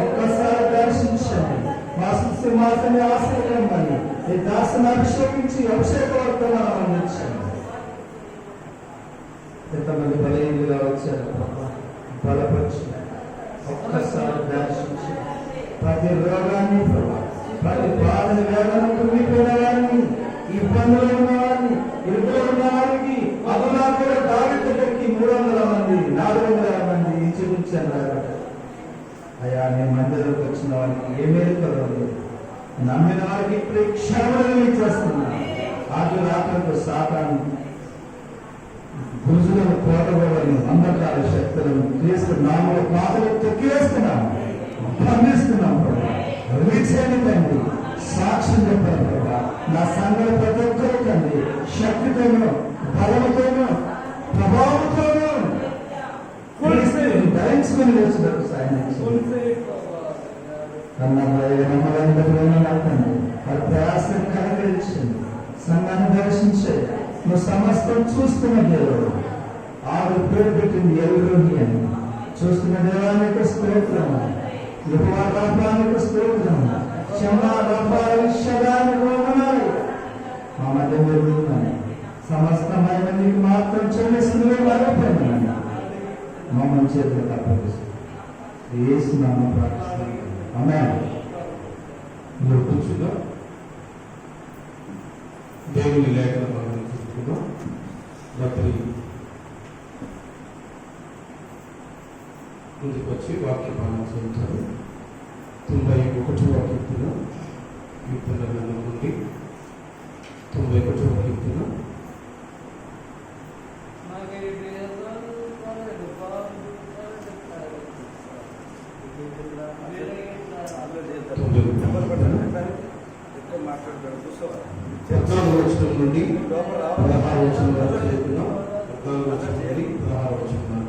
ఒక్కసారి దర్శించండి. మా సింహాసనాన్ని ఆశ్రయించండి. ఈ దాసుని అభిషేకించి అభిషేక వర్తమానం అందించండి. ఎంతమంది బలహీనులుగా వచ్చారు, బలపరిచి ఒక్కసారి దర్శించి ప్రతి రోగాన్ని, ప్రతి బాధని, వేదనకు కుమిపోయిన వారిని, ఇబ్బందులు ఉన్న వారిని, ఇరుకులో ఉన్న వారికి అదునా కూడా దావితకి 300 మంది 400 మంది చూపించాను. అయ్యా నేను మందిరంలోకి వచ్చిన వారికి ఏమేమి కలవలేదు, నమ్మిన వారికి ఇప్పుడు క్షేమం ఇచ్చేస్తున్నాను. ఆది రాత్రులకు సాతాను భుజులను కోటగోడని అంధకార శక్తులను క్రీస్తు నామములో పాదలు తొక్కివేస్తున్నాము, బంధిస్తున్నాము. రీచేయండి తండ్రి, సాక్ష్యం చెప్పాను ప్రభా. నా సంఘం ప్రతి ఒక్కరు తండ్రి శక్తితోనూ బలముతోనూ ప్రభావంతోనూ ధరించుకుని వేసినట్టు సాయం నమ్మకండి. వారి ప్రయాసం కలగరించండి, సంఘాన్ని దర్శించే నువ్వు సమస్తం చూస్తున్న దేవుడు. ఆరు పేరు పెట్టింది ఎల్రోహి అని. చూస్తున్న దేవానికి స్తోత్రం, యువరానికి స్తోత్రం, మా మధ్య జరుగుతున్నాయి. సమస్తమైన నీకు మాత్రం చెల్లిస్తుంది. మరొకైనా మమ్మల్ని చేతులు తప్పనిస్తుంది వేస్తున్నాము, ప్రార్థిస్తున్నాము. ఆమేన్. మీరు కూర్చుందా? దేవుని లేఖన మనం చూసుకుందాం. రాత్రి ముందుకు వచ్చి వాక్య పాలన చేయించారు. 91వ కీర్తన, కీర్తన గ్రంథం నుండి 91వ కీర్తన 14వ వచనం నుండి 16వ వచనం వరకు చదువుతున్నాం. 14వ వచనం నుండి 16వ వచనం వరకు.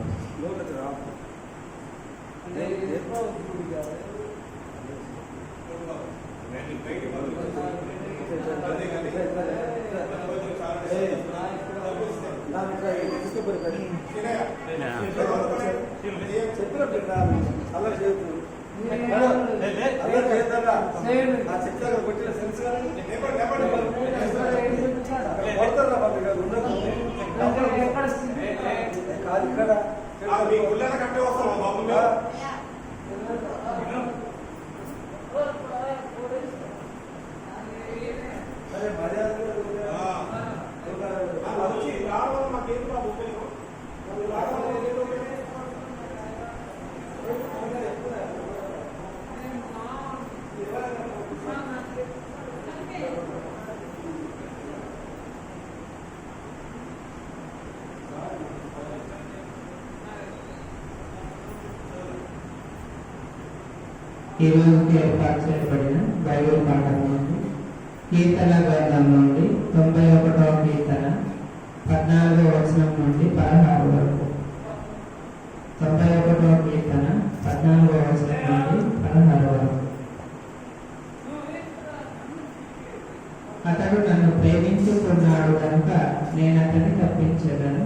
ఈ రోజుకి ఏర్పాటు చేయబడిన బైబిల్ పాఠం నుండి కీర్తన గ్రంథం నుండి 91వ కీర్తన 14వ వచనం నుండి 16 వరకు. 91వ కీర్తన 14వ వచనం నుండి 16 వరకు. అతడు నన్ను ప్రేమించుకున్నాడు కనుక నేను అతన్ని తప్పించగలను.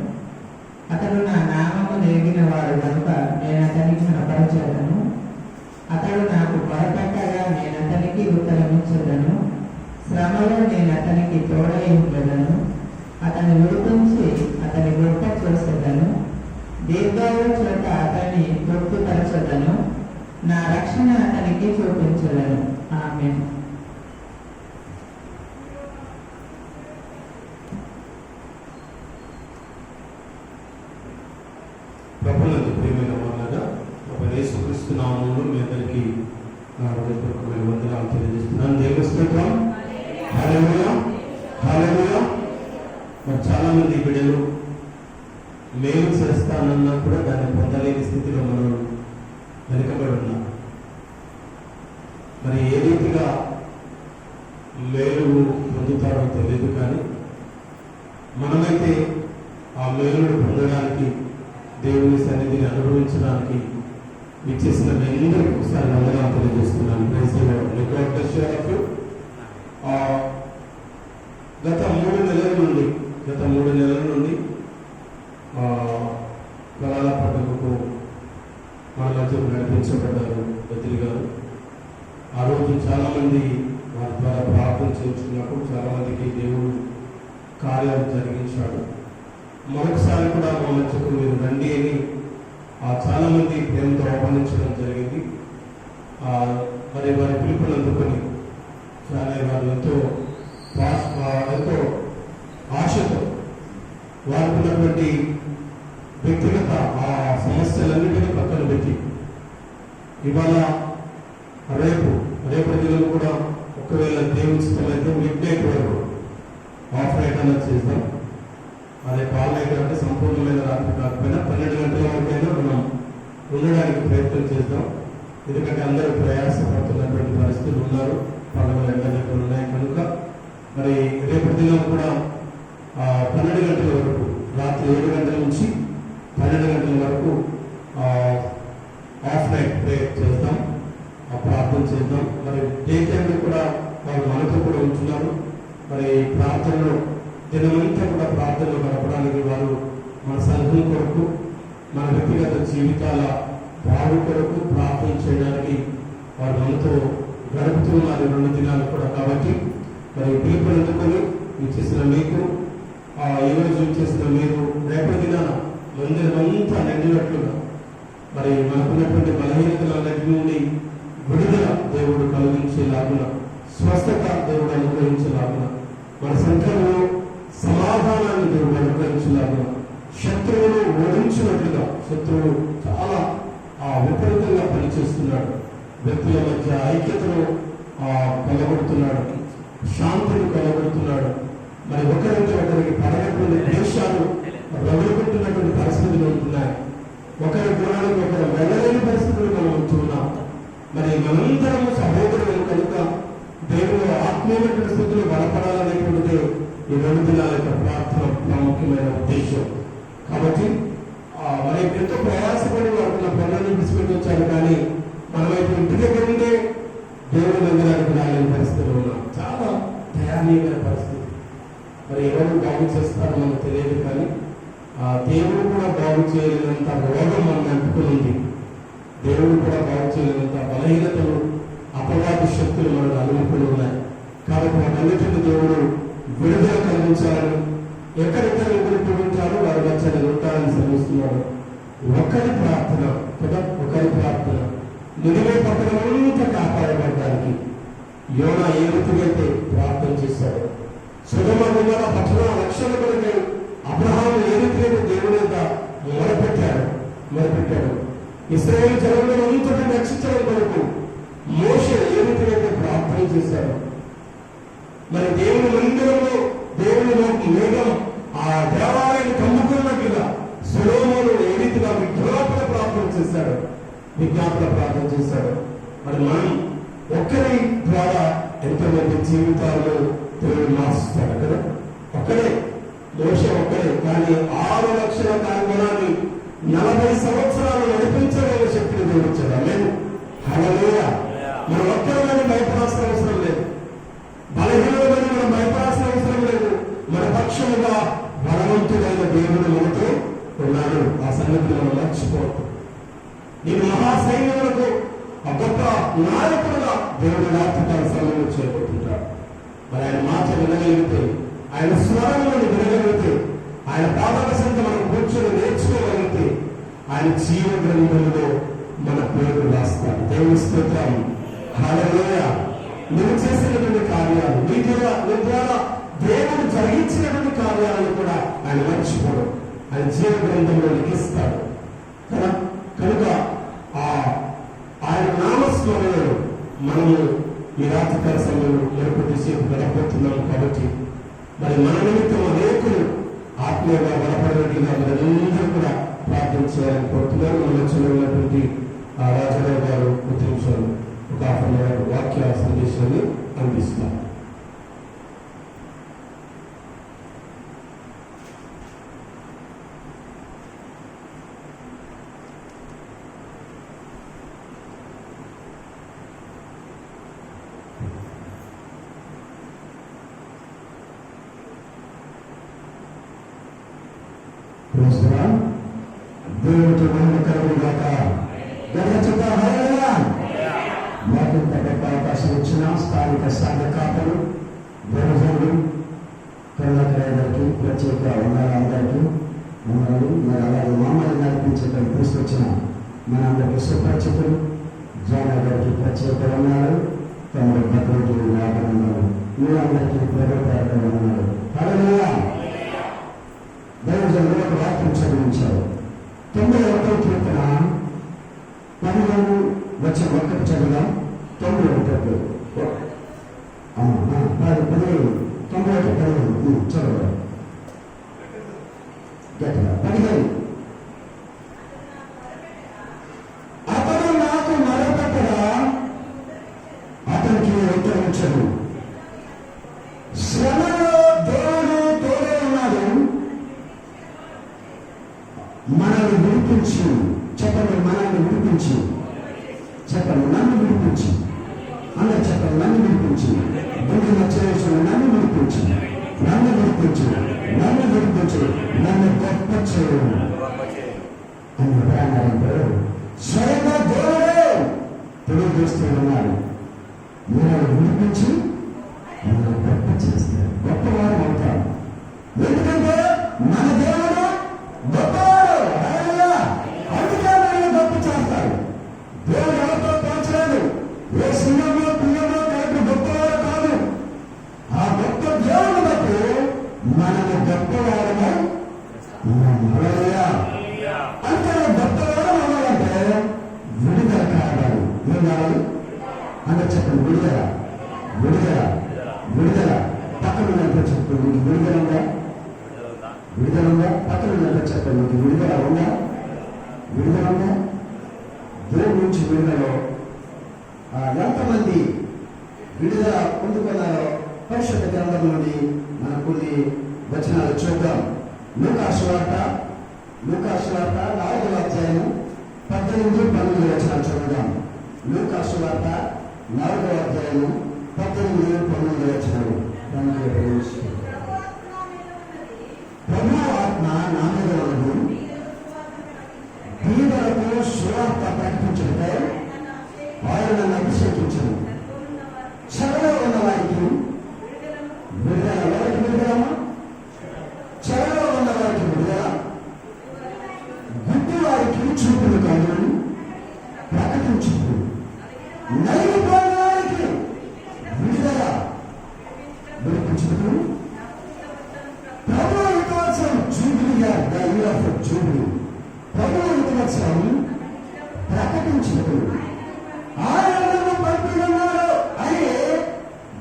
అతడు నా నామము నెరిగిన వాడు కనుక నేను అతనికి కనపరచగలను. అతడు నాకు మొరపెట్టగా నేను అతనికి ఉత్తరమిచ్చదను. శ్రమలో నేను అతనికి తోడై ఉండదను. అతన్ని విడిపించి అతని గొప్ప చూసేదను. దీర్ఘాయు చోట అతన్ని తృప్తిపరచదను. నా రక్షణ అతనికి చూపించదను. ఆమేన్. ప్రభునందు ప్రియమైన వాళ్ళగా యేసుక్రీస్తు నామములో మీ అందరికీ నా హృదయపూర్వకమైన వందనాలు తెలియజేస్తున్నాను. దేవుని స్తోత్రం. హల్లెలూయా, హల్లెలూయా. మరి చాలా మంది బిడ్డలు మేలు చేస్తానన్నా కూడా దాన్ని పొందలేని స్థితిలో మనం వెనుకబడి ఉన్నాం. మరి ఏ రీతిగా మేలు పొందుతారో తెలియదు, కానీ మనమైతే ఆ మేలును పొందడానికి, దేవుని సన్నిధిని అనుభవించడానికి ఇచ్చేసిన అందరికీ ఒకసారి వందనాలు తెలియజేస్తున్నాను. గత 3 నెలల నుండి కళాల పండుగకు మన మధ్య నడిపించబడ్డారు బదిలీ గారు. ఆ రోజు చాలామంది వారి ద్వారా ప్రార్థన చేస్తున్నప్పుడు చాలామందికి దేవుడు కార్యాలు జరిగించాడు. మరొకసారి కూడా మా మధ్యకు మీరు రండి అని చాలా మంది ప్రేమతో ఆహ్వానించడం జరిగింది. మరి వారి పిలుపుని అందుకొని చాలా వారు ఎంతో ఆశతో వారికి ఉన్నటువంటి వ్యక్తిగత ఆ సమస్యలన్నింటినీ పక్కన పెట్టి ఇవాళ రేపు దినం కూడా ఒకవేళ దేవుని ఇష్టమైతే మిడ్ నైట్ వరకు ఆఫ్ నైట్ అన్నది చేద్దాం. అదే కాల్ నైట్ అంటే సంపూర్ణమైన రాత్రి కాకపోయినా 12 గంటల వరకైనా మనం ఉండడానికి ప్రయత్నం చేద్దాం. ఎందుకంటే అందరూ ప్రయాసపడుతున్నటువంటి పరిస్థితులు ఉన్నారు, పండుగలు ఎండలు ఉన్నాయి కనుక మరి రేపటి దినం కూడా 12 గంటల వరకు, రాత్రి 7 గంటల నుంచి 12 గంటల వరకు ఆఫ్ నైట్ ప్రేయర్ చేద్దాం, ప్రార్థన చేద్దాం. మరి డే టైంలో కూడా వారు మనతో కూడా ఉంటున్నారు. మరి ప్రార్థనలో దినమంతా కూడా ప్రార్థనలో గడపడానికి వారు మన సంఘం కొరకు, మన వ్యక్తిగత జీవితాల బాగు కొరకు ప్రార్థన చేయడానికి వారు మనతో గడుపుతున్నారు 2 దినాలు కూడా. కాబట్టి మరి పిలుపుని అందుకొని ఇచ్చేసిన మీకు, ఈ రోజు ఇచ్చేసిన మీరు రేపటి దినాన మందిరమంతా నిండినట్లుగా మరి మనకున్నటువంటి బలహీనతలన్నిటి నుండి విడుదల దేవుడు కలిగించేలాగున, స్వస్థత దేవుడు అనుగ్రహించేలాగున, మన సంఘంలో సమాధానాన్ని దేవుడు అనుగ్రహించేలాగున, శత్రువును ఓడించినట్లుగా, శత్రువు చాలా విపరీతంగా పనిచేస్తున్నాడు, వ్యక్తుల మధ్య ఐక్యతను కొలగొడుతున్నాడు, శాంతిని కొలగొడుతున్నాడు. మరి ఒకరికి ఒకరికి పడనటువంటి దేశాలు రగులుకుంటున్నటువంటి పరిస్థితులు ఉంటున్నాయి. ఒకరి గుణాలకు ఒకరు వెళ్ళలేని పరిస్థితులు మనం ఉంటున్నాం. మరి మనందరము సహోదరులు కనుక దేవుడు ఆత్మీయమైన స్థితిలో బలపడాలనేటువంటిది ఈ 2 దినాల యొక్క ప్రార్థన ప్రాముఖ్యమైన ఉద్దేశం. కాబట్టి మరి ఎంతో ప్రయాసపడి వాడుతున్న పనులను విడిచిపెట్టి వచ్చారు, కానీ మనమైతే ఇంటి దగ్గర ఉంటే దేవుడు మందిరానికి రాలేని పరిస్థితులు ఉన్నాం. చాలా దయానీయమైన పరిస్థితి. మరి ఎవరు బాగు చేస్తారో మనకు తెలియదు, కానీ దేవుడు కూడా బాగు చేయలేనంత రోగం మనం అంటుకుని ఉంది. దేవుడు కూడా బాగు చేయలేనంత బలహీనతలు, అపవాది శక్తులు మనకు అనుకుని ఉన్నాయి. కాబట్టి వాటన్నిటిని దేవుడు విడుదల కలిగించాలని, ఎక్కడెక్కడ ముగ్గురు ఉంటారో వారి మధ్య ఉంటారని శ్రమిస్తున్నాడు. ఒకరి ప్రార్థన కదా, ఒకరి ప్రార్థన నిలివే పట్టణమంతా కాపాడబడడానికి యోనా ఏ రీతికైతే ప్రార్థన చేశాడు, సుగమ గుమర పట్టణ రక్షణ కొరకై అబ్రహాము ఏ రీతికైతే దేవుని యొక్క మొరపెట్టాడు, ఇశ్రాయేలు జనాలను అంతటా రక్షించడం కొరకు మోషే ఏ రీతికైతే ప్రార్థన చేశాడు, మరి దేవుని మందిరంలో దేవుని మేఘం ఆ దేవాలయాన్ని కమ్ముకున్నట్టుగా సొలొమోను ఏ రీతిగా విజ్ఞాపన ప్రార్థన చేశాడు. మరి మనం ఒక్కరి ద్వారా ఎంతోమంది జీవితాల్లో దేవుడు మార్చుతాడు కదా. ఒక్కడే మోషే ఒక్కడే, కానీ 6 లక్షల కాంగణాన్ని 40 సంవత్సరాలు నడిపించగల శక్తిని దేవుడిచ్చాడు. లేదు హల్లెలూయా. మనం ఒక్కరిని భయపడాల్సిన అవసరం లేదు, బలహీనమైన మనం భయపడాల్సిన అవసరం లేదు. మన పక్షముగా బలవంతుడైన దేవుడు మనతో ఉన్నాడు. ఆ సంగతి మనం మర్చిపోవద్దు. నేను మహాసైన్యులకు ఆ గొప్ప నాయకుడుగా దేవుడు రాత్రికాల సమయంలో చేపడుతుంటాడు. మరి ఆయన మాట వినగలిగితే, ఆయన స్వరములను వినగలిగితే, ఆయన పాదాల సంత మనం కూర్చొని నేర్చుకోగలిగితే, ఆయన జీవ గ్రంథంలో మన పేరు రాస్తాడు. దేవుని స్తోత్రం. హల్లెలూయా. నువ్వు చేసినటువంటి కార్యాలు, నీ ద్వారా దేవుడు జరిగించినటువంటి కార్యాలను కూడా ఆయన మర్చిపోడు. ఆయన జీవ గ్రంథంలో లిఖిస్తాడు కదా. కనుక ఆయన నామస్మరణలో మనము ఈ రాత్రికాల సమయంలో ఏర్పడిసేపు గడపడుతున్నాము. కాబట్టి మరి మన నిమిత్తం అనేకులు ఆత్మీయంగా బలపడినట్టుగా మనందరూ కూడా ప్రార్థన చేయాలని కోరుతున్నారు. మన మధ్యలో ఉన్నటువంటి రాజారావు గారు కొద్ది నిమిషాలు ఒక హాఫ్ వాక్య సందేశాన్ని అందిస్తున్నారు. దేవుడికి మహిమ కలుగుగాక. వాటిని తగ్గ అవకాశం ఇచ్చిన స్థానిక సంఘ కాపలు, దేవజనులు, కరుణాకరాయకి ప్రత్యేక వందనాలందరికీ వందనాలు. మరి అలాగే మమ్మల్ని నడిపించడం తీసుకొచ్చిన మనందరికీ సుపరిచితులు జానా గారికి ప్రత్యేక వందనాలు. తమరు భద్రుడు లాభనాలు మీరందరికీ ప్రభుత్వ వందనాలు. హల్లెలూయా. దైవజనులు ఒక వాక్యం చదివించారు. 91వ కీర్తన 12 వచ్చిన 1 చదివాం. 91 చదవాలి గట్టిగా. 15 అతడు నాకు మొరపెట్టగా అతనికి ఉత్తరించడు. శ్రమలో దేవుడు తోడే ఉన్నాడు, మనల్ని విడిపించి చెప్పండి. మనల్ని విడిపించి చెప్పండి. నన్ను విడిపించి అందరు చెప్పండి. నన్ను విడిపించి గుండె చేసిన నన్ను విడిపించి, నన్ను విడిపించి, నన్ను విడిపించి, నన్ను గొప్ప చేయు అని ఎవరన్నారంటే స్వయంగా దేవుడే తెలియజేస్తూ ఉన్నారు. మీరు విడిపించి నన్ను గొప్ప చేస్తారు, గొప్పవారు అవుతారు. ఎందుకంటే మన దేవుడు గొప్పవాడు. అందుకే మనల్ని గొప్ప చేస్తాడు. దేవుడు ఎవరితో పోల్చలేదు. ఏ సింహంలో పుణ్యంలో కలిపి గొప్పవాడు కాదు. ఆ గొప్ప దేవుడు బట్టి మనము గొప్పవాడము. అంటే గొప్పవాడు అవ్వాలంటే విడుదల కావాలి. ఏం కావాలి అంటే చెప్పండి. విడుదల, విడుదల, విడుదల. పక్కన ఉన్నట్టు చెప్పండి. మీకు విడుదల ఉందా? విడుదల ఉందా? పక్కన ఉన్నట్టు చెప్పండి. మీకు విడుదల ఉందా? విడుదల ఉందా? దేవుడి నుంచి విడుదల ఎంతమంది విడుదల పొందుకున్నారో పరిశుద్ధ గ్రంథం నుండి మనం కొన్ని వచనాలు చూద్దాం. లూకా సువార్త 4వ అధ్యాయము 18-19 వచనాలు చూద్దాం. లూకా సువార్త 4వ అధ్యాయము 18-19 వచనాలు. ప్రభు ఆత్మ నా మీద ఉన్నది, బీదలకు సువార్త ప్రకటించడంపై ఆయన నన్ను అభిషేకించను. చెరలో ఉన్న వారికి విడుదల, ఎవరికి విడుదలమ్మా? చెరలో ఉన్న వారికి విడుదల, గుడ్డి వారికి చూపులు కన్నులను ప్రకటించుకు, నలిగిపోయిన వారికి విడుదల విడిపించుకు, ప్రభు యువత్సవం జూబిలిగా జూబిలి ప్రభు యువత్సవం ప్రకటించుకు ఆయన పంపిస్తున్నారు అని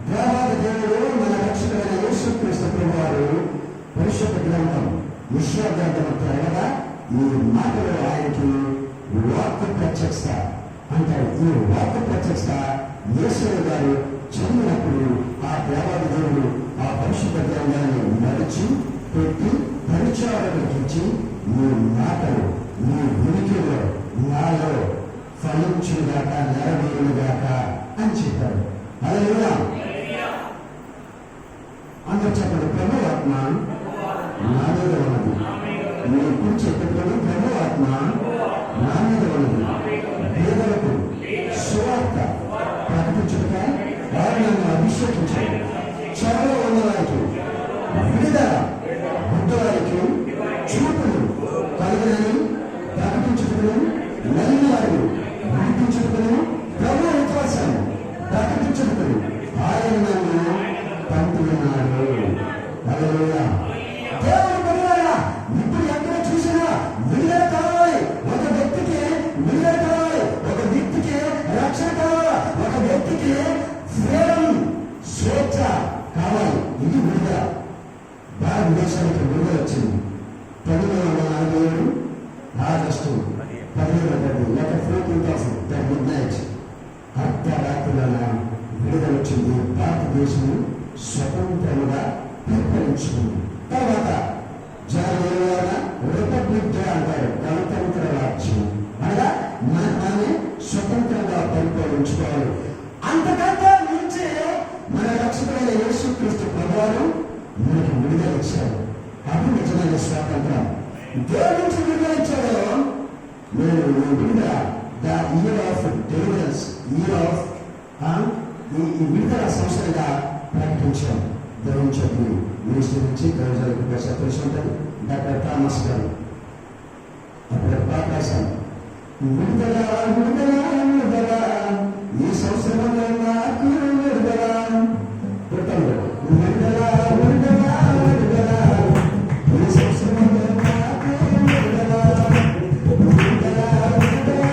దేవాది దేవుడు మన రక్షకుడైన యేసుక్రీస్తు ప్రభువారు పరిశుద్ధ గ్రంథం యెషయా గ్రంథం త్వరగా ఈ మాటలు ఆయనకి వాక్కు ప్రత్యక్ష అంటారు. ఈ వాక్కు ప్రత్యక్ష యేసయ్య గారు చదివినప్పుడు ఆ దేవాది దేవుడు ఆ పరిశుద్ధ గ్రంథాన్ని నడిచి పెట్టి పరిచారకులకు ఇచ్చి ఈ మాటలు ఈ ఉనికిలో నాలో ఫలించుగాక నెరవేరుగాక అని చెప్పారు. హల్లెలూయా. అందరూ చెప్పండి, ప్రభు ఆత్మ నా మీద ఉన్నది. మీరు కుడి చెప్పండి, ప్రభు ఆత్మ నా మీద ఉన్నది. పేదలకు సువార్త ప్రకటించుట వారు నన్ను అభిషేకించారు. చెరలో ఉన్న వారికి విడుదల, గుడ్డవారికి చూపులు కలుగునని ప్రకటించుటను, నలిగిన వారు విడిపించుటను, ప్రభు విశ్వాసాన్ని ప్రకటించుటను ఆయన నన్ను పంపుతున్నాడు. హల్లెలూయా. దేవుని బిడ్డలారా, ఇప్పుడు ఎక్కడ చూసినా విడుదల కావాలి. ఒక వ్యక్తికి విడుదల కావాలి, ఒక వ్యక్తికి రక్షణ కావాలి, ఒక వ్యక్తికి ఫ్రీడమ్, స్వేచ్ఛ కావాలి. ఇది విడుదల. భారతదేశానికి విడుదల వచ్చింది 1947 ఆగస్టు 17 లేక 14,000 మిడ్ నైట్ అర్ధరాత్రుల విడుదల వచ్చింది. భారతదేశం స్వతంత్రంగా పరిపాలించుకుంది. తర్వాత జనవరి రిపబ్లిక్ డే అంటారు, గణతంత్ర రాజ్యం అనగా మనమే స్వతంత్రంగా పరిపాలించుకోవాలి. అంతకంటే మించి మన రక్షకుడైన యేసుక్రీస్తు ప్రభువారు మనకి విడుదల ఇచ్చారు. అది నిజమైన స్వాతంత్రం. దేని నుంచి విడుదల ఇచ్చాడో నేను విడుదల, the year of deliverance, year of ఈ విడుదల సంవత్సరంగా ప్రకటించాం. దేవుని చెప్పి మినిస్టర్ నుంచి గౌరవాలకు తెలిసి ఉంటుంది. డాక్టర్ థామస్ గారు అప్పుడు ప్రకాశం విడుదల విడుదల విడుదల ఈ సంవత్సరంలో నాకు విడుదల విడుదల విడుదల విడుదల ఈ సంవత్సరంలో నాకు విడుదల విడుదల విడుదల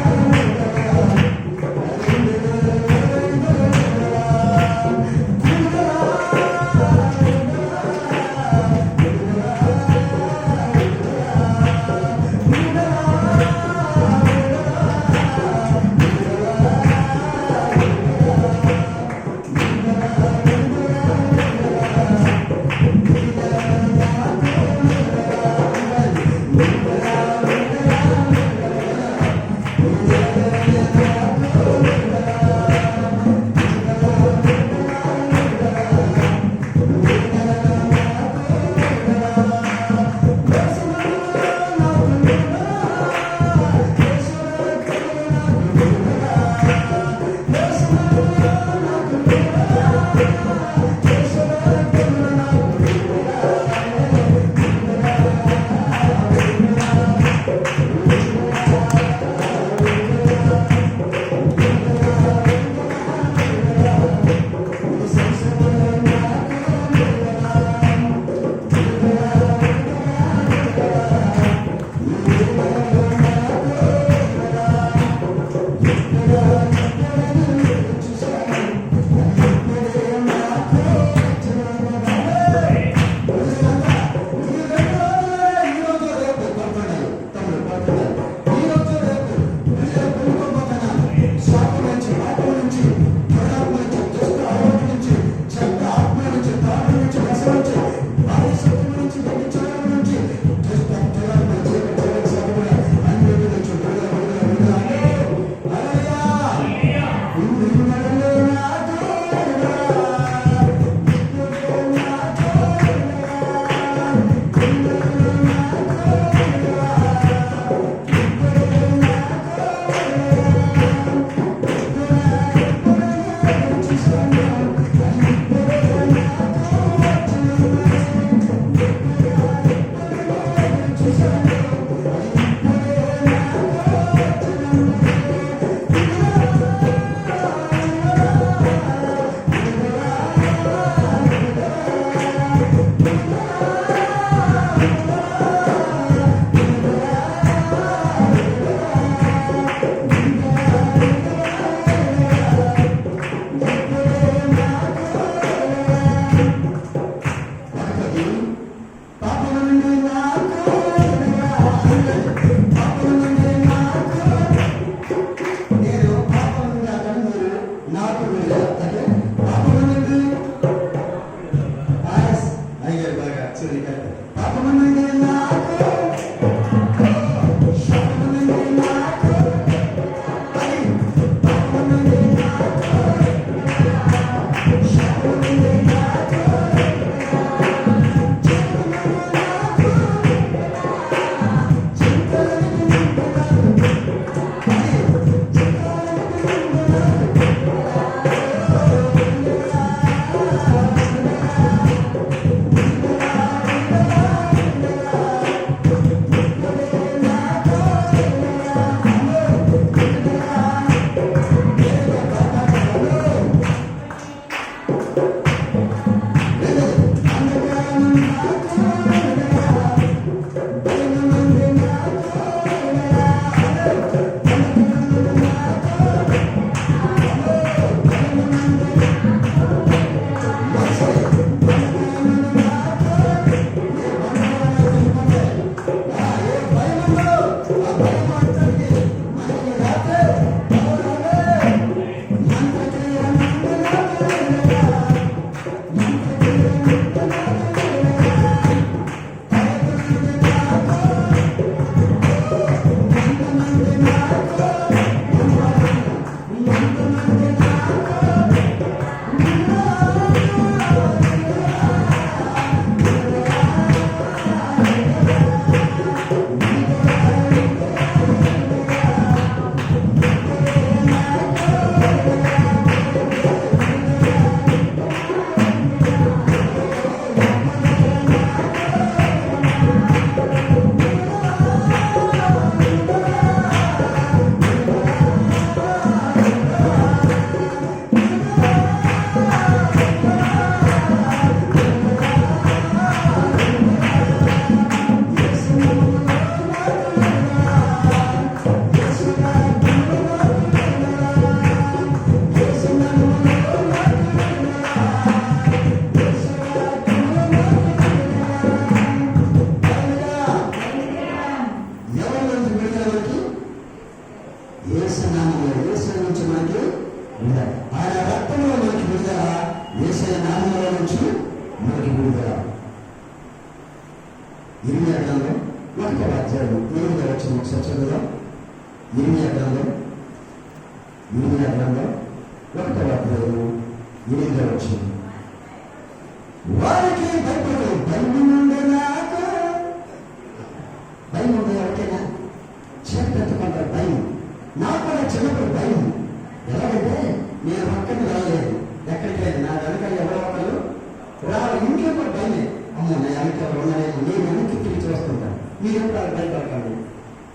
యేసు నామములో, యేసు నుంచి మనకి విడుదల, ఆయన రక్తంలో మనకి విడుదల, యేసయ్య నామములో నుంచి మనకి విడుదల. ఇర్మియా గ్రంథం 1వ అధ్యాయం 8వ వచనం ఒకసారి చదువుదాం. ఇర్మియా గ్రంథం 1వ అధ్యాయం 8వ వచనం. వారికి భయపడు, భయం నుండి నాకు భయం ఉంది. ఎవరికైనా చేపెట్టుకుంటారు భయం. నాకు కూడా చిన్నప్పుడు భయం. ఎలాగంటే నేను పక్కన రాలేదు, ఎక్కడికి లేదు, నా వెనక ఎవరో ఒకరు రావాలి, ఇంట్లో కూడా భయమే. అమ్మో నా వెనక ఉన్నారేమో, నేను వెనక్కి తిరిగి చూస్తుంటాను. మీరు ఎప్పుడు అలా భయపడకండి.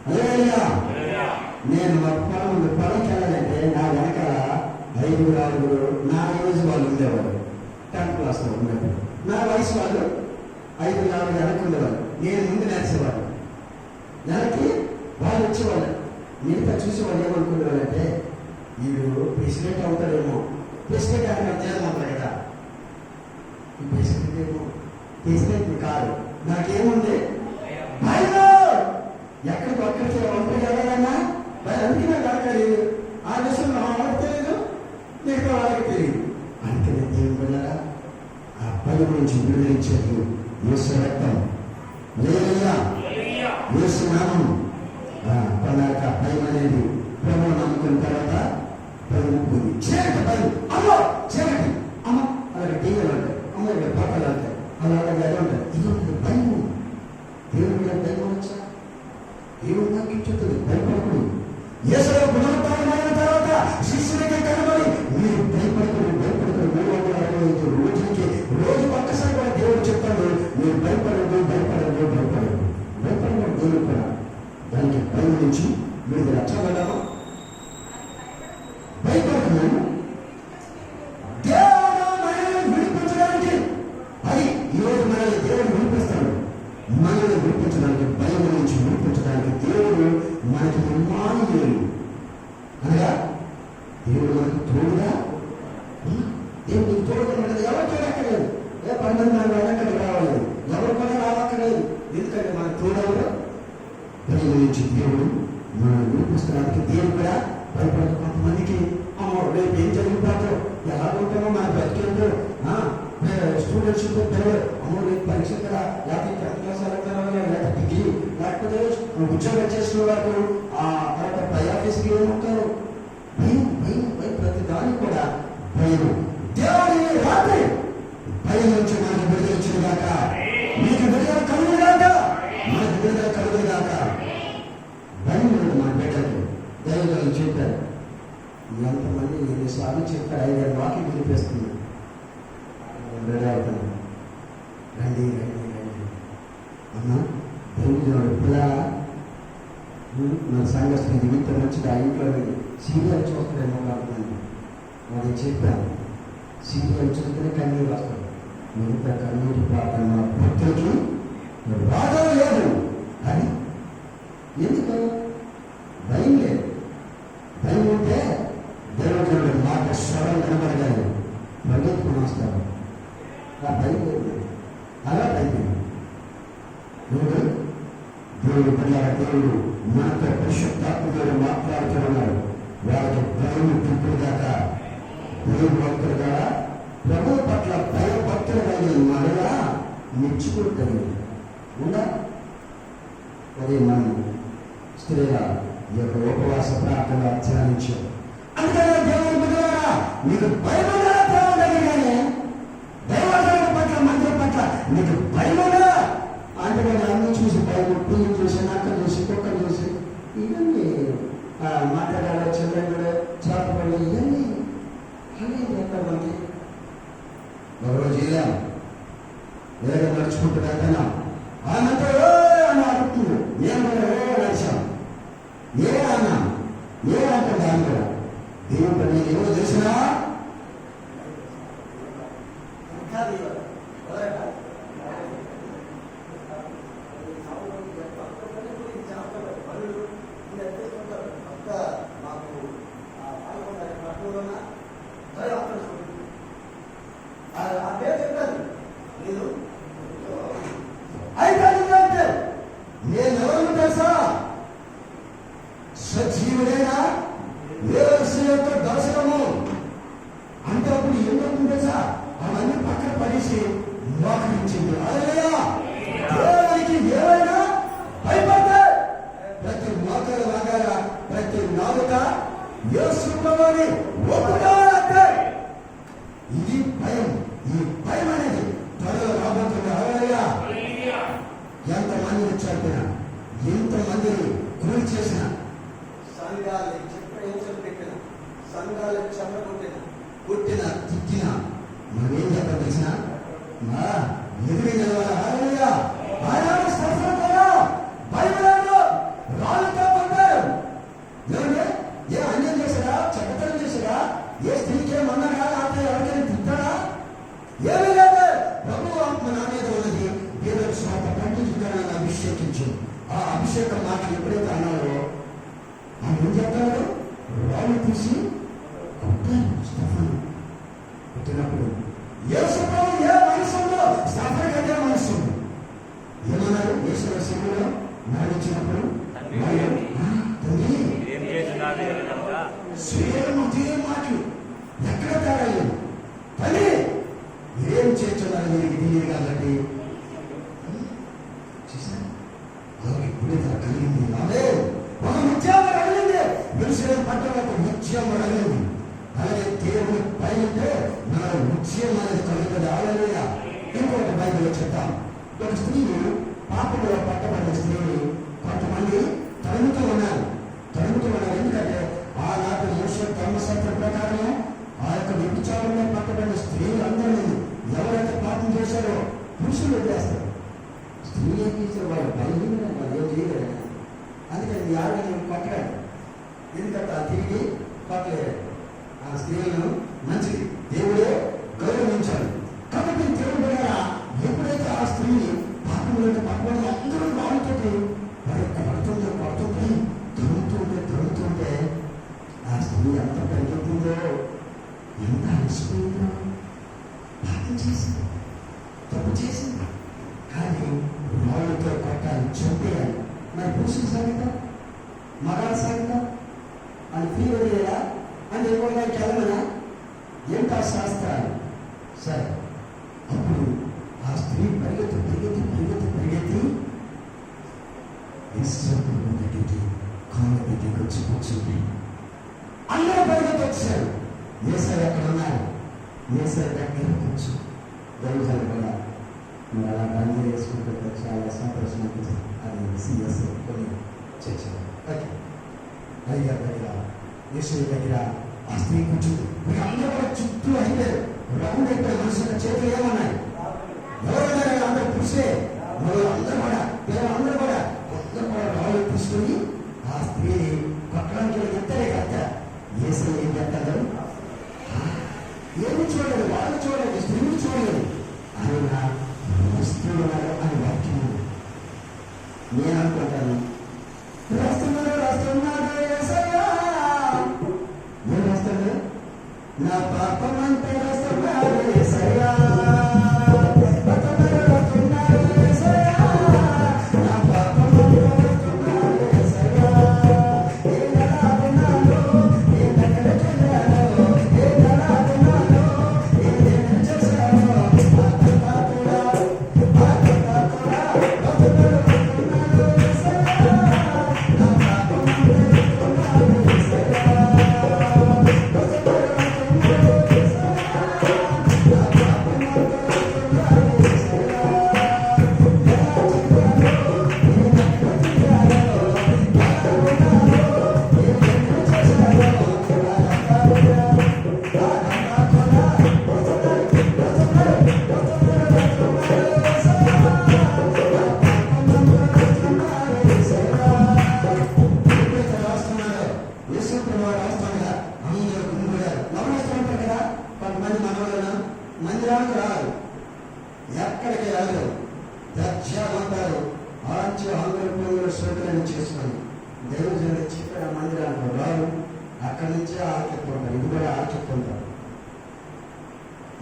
అదేయ్యా, నేను మా పొలంకి వెళ్ళాలంటే నా వెనకాల 5-6 నా ఏజ్ వాళ్ళు ఉండేవారు. 10th క్లాస్లో ఉండేవారు. నా వయసు వాళ్ళు 5-4 వెనక్కి ఉండేవారు. నేను ముందు నడిచేవాడు. వెనక్కి వాళ్ళు వచ్చేవాళ్ళు. మిగతా చూసేవాళ్ళు ఏమనుకునేవాళ్ళంటే వీడు ప్రెసిడెంట్ అవుతాడేమో, ప్రెసిడెంట్ అంటే అధ్యయనం అవుతాడు కదా, ఈ ప్రెసిడెంట్ ఏమో, ప్రెసిడెంట్ కాదు. నాకేముంది భయం. ఎక్కడికి ఒక్కడికి ఒంటరి వెళ్ళాలన్నా భయం. అందుకే నాకు అడగలేదు. ఆ విషయం నా వాళ్ళకి తెలియదు, మిగతా వాళ్ళకి తెలియదు. అందుకనే దేవుని బిడ్డలారా, ఆ భయం నుంచి విడుదలించేది యేసు రక్తం. లేదయ్యా, యేసు నామం. కొన్నాక భయం అనేది ప్రభువు నమ్ముకున్న తర్వాత భయం పోయింది. చీకటి భయం, అమ్మో చీకటి, అమ్మ అలాగే దెయ్యాలు అంటారు, అమ్మ ఇక్కడ పక్కలు అంటారు, అలాగే అది అంటారు. ఇది భయం. దేవుడి మీద భయం వచ్చా, దేవుడు నాకు ఇచ్చేస్తుంది. భయపడకూడదు. యేసులో పునరుత్థానమైన తర్వాత శిష్యులకి కనబడి మీరు భయపడకూడదు. 365 రోజులకి రోజు ఒక్కసారి కూడా దేవుడు చెప్తాడు, మీరు భయపడదు, భయపడదు, భయపడదు, భయపడదు. దేవుడు కూడా దానికి భయం నుంచి విడుదల. చదవగలమా? భయపడుతున్నాను దేవుడు మనల్ని విడిపించడానికి. అది ఈరోజు మనల్ని దేవుడు విడిపిస్తాడు. మనల్ని విడిపించడానికి, భయం నుంచి విడిపించడానికి దేవుడు మనకి ఇమ్మానుయేలు అనగా దేవుడు మనకు తోడుగా. దేవుడు తోడుగా మనది. ఎవరు చూడక్కర్లేదు, ఏ 10 మంది మన వెనక్కడికి రావాలి, ఎవరు కూడా రావక్కర్లేదు. ఎందుకంటే మన తోడవరు. భయం నుంచి దేవుడు మనల్ని విడిపిస్తానికి. దేవుడు కూడా భయపడదు. కొంతమందికి అమ్మో రేపు ఏం జరిగిపోతావు, ఎలా ఉంటామో మన బతికేంటో, స్టూడెంట్షిప్ తెలియదు, అమ్మో రేపు పరీక్ష కదా, లేకపోతే 10th క్లాస్ వెళ్తారా, లేకపోతే డిగ్రీ, లేకపోతే ఉద్యోగం చేసిన వారు తర్వాత పై ఆఫీస్కి ఏమంటారు. భయం భయం భయం, ప్రతి దానికి కూడా భయం. దేవుడి రాత్రి భయం నుంచి మనకు విడుదల ఇచ్చిన దాకా, మీకు విడుదల కలుగు దాకా, మనకు విడుదల కలుగు దాకా భయం లేదు మన బిడ్డలకు. దైవజనులు చెప్పారు. ఎంతమంది ఎన్నిసార్లు చెప్పారు, 5-6 వాక్యం వినిపిస్తుంది. రెడీ అవుతాను, రండి రండి రండి అన్నా. దైవజనుడు పిల్లలా, మన సంఘస్థితి ఇంత మంచిది. ఆ ఇంట్లో సీరియల్ చూస్తాడేమో కాకుండా అది చెప్పాను. సీరియల్ చూస్తేనే కన్నీరు వస్తాడు. మిగతా కన్నీటి ప్రార్థన మన భక్తులకి రాగం లేదు. అది ఎందుకు భయం లేదు. భయం ఉంటే దేవుడు మాట స్వరం కనబడగాలి, పరిగెత్తుకుని వస్తారు. ఆ భయం లేదు. అలా భయం దేవుడు పిల్లల దేవుడు మనతో పరిశుద్ధాత్మతో మాట్లాడుతున్నాడు. వాళ్ళకి భయం ఇప్పుడు దాకా దేవుడు భక్తులు కదా ప్రభువు పట్ల భయభక్తులు కలిగిన మరలా మెచ్చుకుంటుంది ఉందా. అదే మనం స్త్రీల ఈ యొక్క ఉపవాస ప్రార్థన ధ్యానించాం. అందుకనే దేవుని బిడ్డలారా, మీకు భయముగా కానీ దైవజనుల పట్ల, మందిరం పట్ల మీకు భయముగా. అందుకని అన్ని చూసి భయం, పిల్లలు చూసి, నక్కలు చూసి, కుక్కలు చూసి, ఇవన్నీ మాట్లాడాలి, చిన్నలు చేపలు, ఇవన్నీ అన్నీ ఎంతమంది. ఒకరోజు వెళ్ళాం, వేరే నడుచుకుంటూ వెళ్తున్నాం. ఆమెతో అని అడుగుతుంది, మేము నడిచాం. ఏ అన్నాం, ఏ అంటే దాని కూడా దేవుడు నేను ఎవరు తెలిసినా నేను ఎవరు తెలుసా, సజీవుడైనా తెలియదు కాబట్టి చూసాను అలాగే విడుదల కలిగింది. అదే ఒక ముత్యం రగిలింది, యెరూషలేము పట్టణం ఒక ముత్యం రగిలింది. అలాగే దేవుని పైనంటే నాకు ముత్యం అనేది కలుగుతుంది. హల్లెలూయా. ఇంకొక బైబిల్లో చెప్తాం, ఒక స్త్రీని, పాపంలో పట్టబడిన స్త్రీని కొంతమంది తరుముతూ ఉన్నారు. ఎందుకంటే ఆనాటి మోషే ధర్మశాస్త్రం ప్రకారం ఆ యొక్క వ్యభిచారంలో పట్టబడిన స్త్రీలందరినీ ఎవరైతే పాపం చేశారో పురుషులు వదిలేస్తారు. స్త్రీ ఏం చేశారు? వాళ్ళు బలహీన, వాళ్ళు ఏం చేయలేరు. అందుకని యాభై కొట్టలేదు, ఎందుకంటే తిరిగి కొట్టలేరు. ఆ స్త్రీలను మంచిది దేవుడే గౌరవించాలి. కాబట్టి దేవుడు దగ్గర ఎప్పుడైతే ఆ స్త్రీని పాపంలో పట్టబడిన అందరూ వాళ్ళతో పడుతుంటే తరుగుతుంటే ఆ స్త్రీ ఎంత పరిగెత్తుందో, ఎంత అలసిపోయిందో. పాపం చేసింది, తప్పు చేసింది, కానీ రాళ్ళతో కొట్టాలి, చంపేయాలి. మరి పురుషులు సాగుతా, మగాడు సాగుతా, అని ఫ్రీ వదిలేదా అని ఎక్కువగా కెలమనా ఏంటా శాస్త్రాలు? సరే, అప్పుడు ఆ స్త్రీ పరిగెత్తి దగ్గరికి కాళ్ళ దగ్గరికి వచ్చి కూర్చుంది. అందరూ పరిగెత్తి వచ్చారు. యేసయ్య ఎక్కడ ఉన్నారు? యేసయ్య దగ్గర కూర్చు. దైవజనులు కూడా మీరు అలా బందీ వేసుకుంటే చాలా సంతోషం అనిపించింది. అది సీరియస్ కొన్ని చర్చలు. ఓకే, అయ్యారు దగ్గర, యేసయ్య దగ్గర ఆ స్త్రీ కూర్చుంది. మీరు అందరూ కూడా చుట్టూ అయిపోయారు, రౌండ్ అయిపోయారు. మనుషుల చేతులు ఏమన్నాయి? ఎవరు అందరూ పురుషే, అందరూ కూడా రాళ్ళు తీసుకుని ఆ స్త్రీని కొట్టడానికి ఎత్తలే కదా. యేసయ్య ఏం చేస్తారు? ఏమి చూడలేదు, వాళ్ళు చూడలేదు, స్త్రీని చూడలేదు. ఆయన వస్తున్నాడు అని వాక్యం నేను అనుకుంటాను. వస్తున్నాడు యేసయ్య, నేను వస్తాను, నా పాపం అంటే వస్తున్నాడు యేసయ్య. మందిరానికి రాదు, ఎక్కడికి వెళ్ళరు, దర్శనమంటారు. ఆంచి ఆంధ్రప్రదేశ్లో శ్రద్ధలను చేసుకొని దైవజనుడు చెప్పిన మందిరానికి రారు, అక్కడి నుంచే ఆర్కెత్తుంటారు. ఇది కూడా ఆర్కెత్తుంటారు.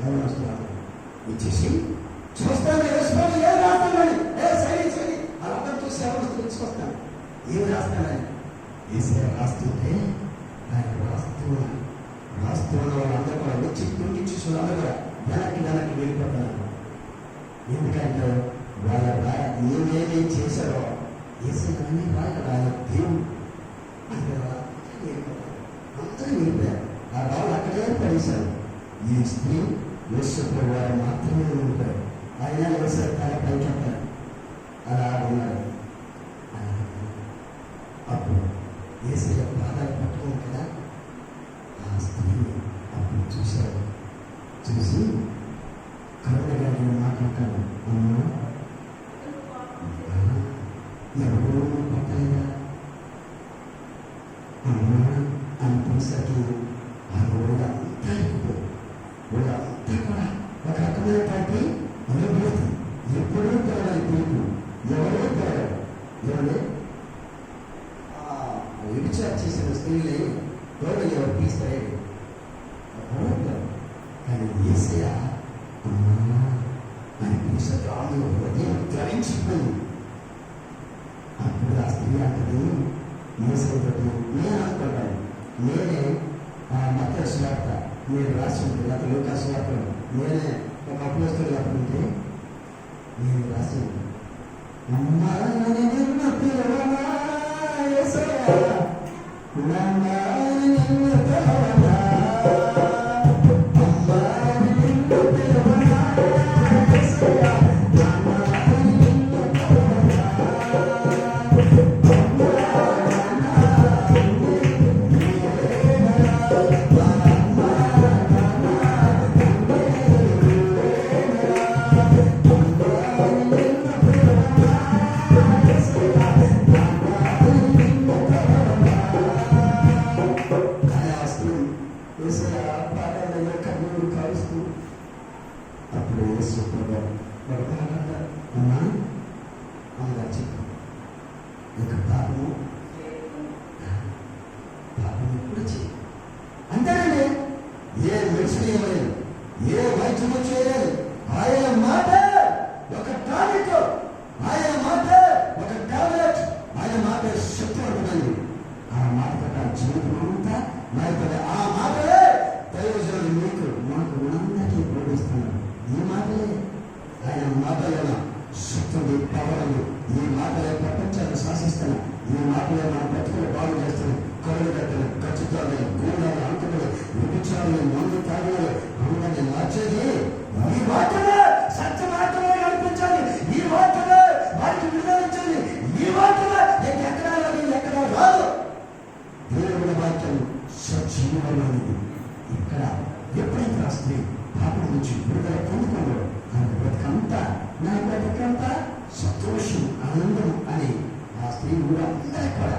ఎవరు వస్తున్నారు ఇచ్చేసి చూస్తాను, వేసుకోండి, ఏం రాస్తానని, సైని వాళ్ళందరూ చూసి ఎవరు తెలుసుకొస్తాను, ఏమి రాస్తానని. ఏసే రాస్తుంటే ఆయన రాస్తున్న వాళ్ళందరూ కూడా వచ్చి కుంగి చూసి వాళ్ళందరూ కూడా వెనక్కి వెళ్ళిపోతారు. ఎందుకంటే వాళ్ళ ఏమేమి చేశారో ఏసీ వాళ్ళ దేవుడు అందరూ వెళ్ళిపోయారు. ఆ వాళ్ళు అక్కడే పడేశారు. ఈ స్త్రీ యేసుప్రభు వారు మాత్రమే వెళ్ళిపోయారు. ఆయన వేసారు, తల పైకెత్తారు, అలా ఉన్నారు. అప్పుడు యేసయ్య పాదాలు పట్టుకోండి కదా, ఆ స్త్రీ అప్పుడు చూశారు. చూసి కరుణగా నేను మాట్లాడతాను, అమ్మా ఎవరో పట్టలేదా అమ్మా అని పిలిసరికి ఆ ఊళ్ళంతా కూడా ఒక రకమైనటువంటి అనుభూతి. ఎప్పుడూ తెలవాలి పిలుపు, ఎవరో తెలవాలి. ఎవరు విచార చేసిన స్త్రీని ఎవరు పిలుస్తాయి, కానీ యేసయ్య అమ్మా అని పిలిచారు. ఆమె హృదయం ద్రవించిపోయింది. అప్పుడు ఆ స్త్రీ అంటది యేసయ్యతో, నేను అనుకుంటాను, నేనే మత్తయి సువార్త నేను రాసి ఉంటుంది, అతను లూకా సువార్తలో నేనే ఒక అపోస్తలుగా ఉంటే నేను రాసింది అమ్మా నిన్ను పిలవనా యేసయ్యా నాన్నా నిన్ను పిలవనా అమ్మా నిన్ను పిలవనా యేసయ్యా నాన్నా నిన్ను పిలవనా అప్పుడు యేసు ప్రభువు అమ్మా అమ్మగా చెప్పు ఇక పాపము ఎప్పుడు చేయి అంతేనండి. ఏ మెడిసిన్ ఇవ్వలేదు, ఏ వైద్యము చేయలేదు. ఆయన మాట ఒక టానిక్, ఆయన మాట ఒక టాబ్లెట్, ఆయన మాట శక్తివంతమైంది. ఆ మాట ప్రకారం జీవితం అంతా మరి ఆ మాటలే దైవజనులు మీకు మనకు మనందరికీ బోధిస్తున్నారు. ఈ మాటలే ఆయన మాటలలో శక్తులు పవరలు, ఈ మాటలే ప్రపంచాన్ని శాసిస్తున్నాయి. ఈ మాటలే మన బ్రతుకులు బాగు చేస్తున్నాయి. కళ్ళు గట్టలు, ఖచ్చితాలు, గూడాలు, అంకులు, విభిచారులు, మందు తాగులు అందరినీ మార్చేది ఈ మాటలే. సత్య మాటలే నడిపించాలి. ఈ మాటలే వారికి విడుదలించాలి. ఈ మాటలే ఎక్కడా రాదు. దేవుడి వాక్యం సజీవమైనది. ఇక్కడ ఎప్పుడైతే ఆ స్త్రీ పాపం నుంచి విడుదల పొందుకున్నాడు, ఆయన బ్రతికంతా నా బ్రతికంతా సంతోషం, ఆనందం అని ఆ స్త్రీ కూడా అందరికీ కూడా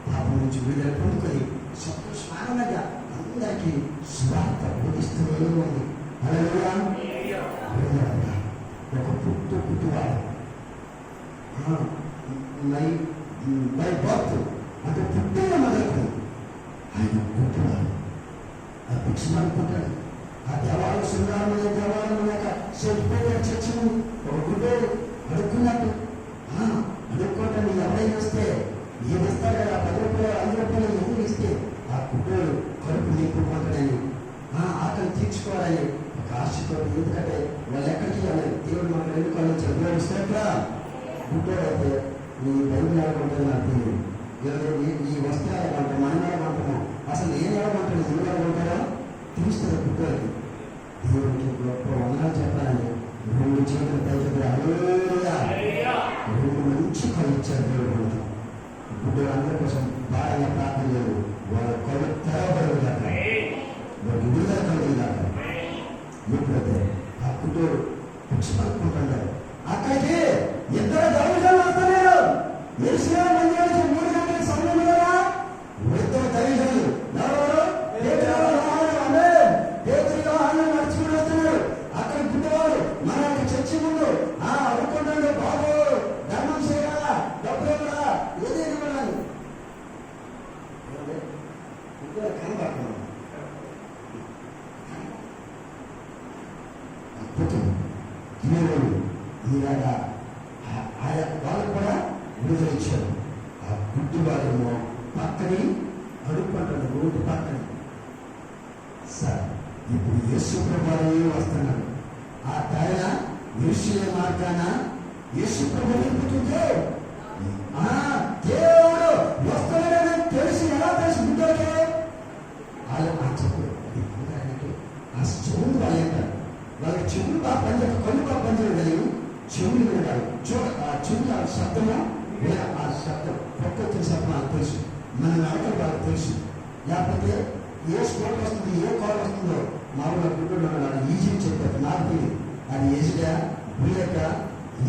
పాపం నుంచి విడుదల పొందుకొని సంతోషం, ఆనందంగా అందరికీ స్వార్థ బోధిస్తూనే ఉంది. హల్లెలూయా. ఒక పుట్టువాడు బై బర్త్ అంటే పుట్టిన మొదలుకొని ఆయన పుట్టువాడు. ఆ భిక్షం అనుకుంటాడు. ఆ దేవాలయ శృంగారం దేవాలయం లేక సెల్ఫ్ చర్చి ఒక గుడ్డోడు అడుక్కున్నట్టు అడుక్కోవటాన్ని ఎవరైనా వస్తే ఏమి ఇస్తారు కదా, 10 రూపాయలు 5 రూపాయలు ఎందుకు ఇస్తే ఆ గుడ్డోడు కడుపు నింపుకుంటాడని, ఆకలి తీర్చుకోవాలని ఒక ఆశతో. ఎందుకంటే వాళ్ళు ఎక్కడికి వెళ్ళాలి, దేవుడు మనకు 2 కళ్ళు చదువు ఇస్తారా. గుడ్డోడు అయితే నీ బైబిల్ ఆడుకుంటుంది నాకు తెలియదు, ఈ వస్త్రాలు ఏమంటాం, మనం ఏమంటాము, అసలు నేను ఏమంటాను, నువ్వు ఏమంటారా తెలుస్తుంది గుడ్డోడికి. దేవుడికి గొప్ప వందనాలు చెప్పాలని 2 చేతులు పైకి 2 మంచి కళ్ళు ఇచ్చారు దేవుడు మనకి. గుడ్డోడు అందరి కోసం బాగా ప్రార్థన లేదు, వాళ్ళ కళ్ళు తెరవబడేదాక, వాళ్ళకి విడుదల కలిగేదాక. ఎప్పుడైతే ఆ గుడ్డోడు పుచ్చుకుంటాడు, అక్కడికి 2 దైవజనులు వస్తలేరు. యెరూషలేము మందిరానికి 3 గంటల సమయం కదా, 2 దైవజనులు ఎవరు? పేతురు నడుచుకుని వస్తున్నాడు. అక్కడ గుడ్డవాడు మన చర్చి ముందు అనుకుంటాడు, బాబు ధర్మం చేయాలా, డబ్బులు ఇవ్వాలా, ఏదైనా ఇవ్వాలి కనబడుతున్నాడు. అద్భుతం. దేవుడు ఇలాగా ఆయా వాళ్ళకు కూడా విడుదల ఇచ్చాడు. ఆ గుడ్డివాడేమో పక్కని అడుక్కుంటాడు, రోడ్డు పక్కని. సార్ ఇప్పుడు యేసు ప్రభువే వస్తున్నాడు. ఆ దారిన యెరూషలేము మార్గాన యేసు ప్రభువు నింపుతుంటే దేవుడు వస్తున్నాడని తెలిసి ఎలా తెలిసి గుడ్డోకే వాళ్ళు చెప్పు ఆ చెవులు వాళ్ళు అంటారు. వాళ్ళకి చెవులు బాగా పనిచేయ, కళ్ళు బాగా పనిచేయడం కలిగి చెవులు వినడాలి. ఆ చెవులు ఆ శబ్దము, ఆ శబ్దం ప్రకృతి శబ్దం వాళ్ళకి తెలుసు, మన నడకలు వాళ్ళకి తెలుసు. లేకపోతే ఏ స్కోర్ వస్తుంది, ఏ కాల్ వస్తుందో మామూలుగా గుడ్డోడు ఈజీ చెప్పారు, నాకు తెలియదు అది ఏజిగా బుల్లెక్క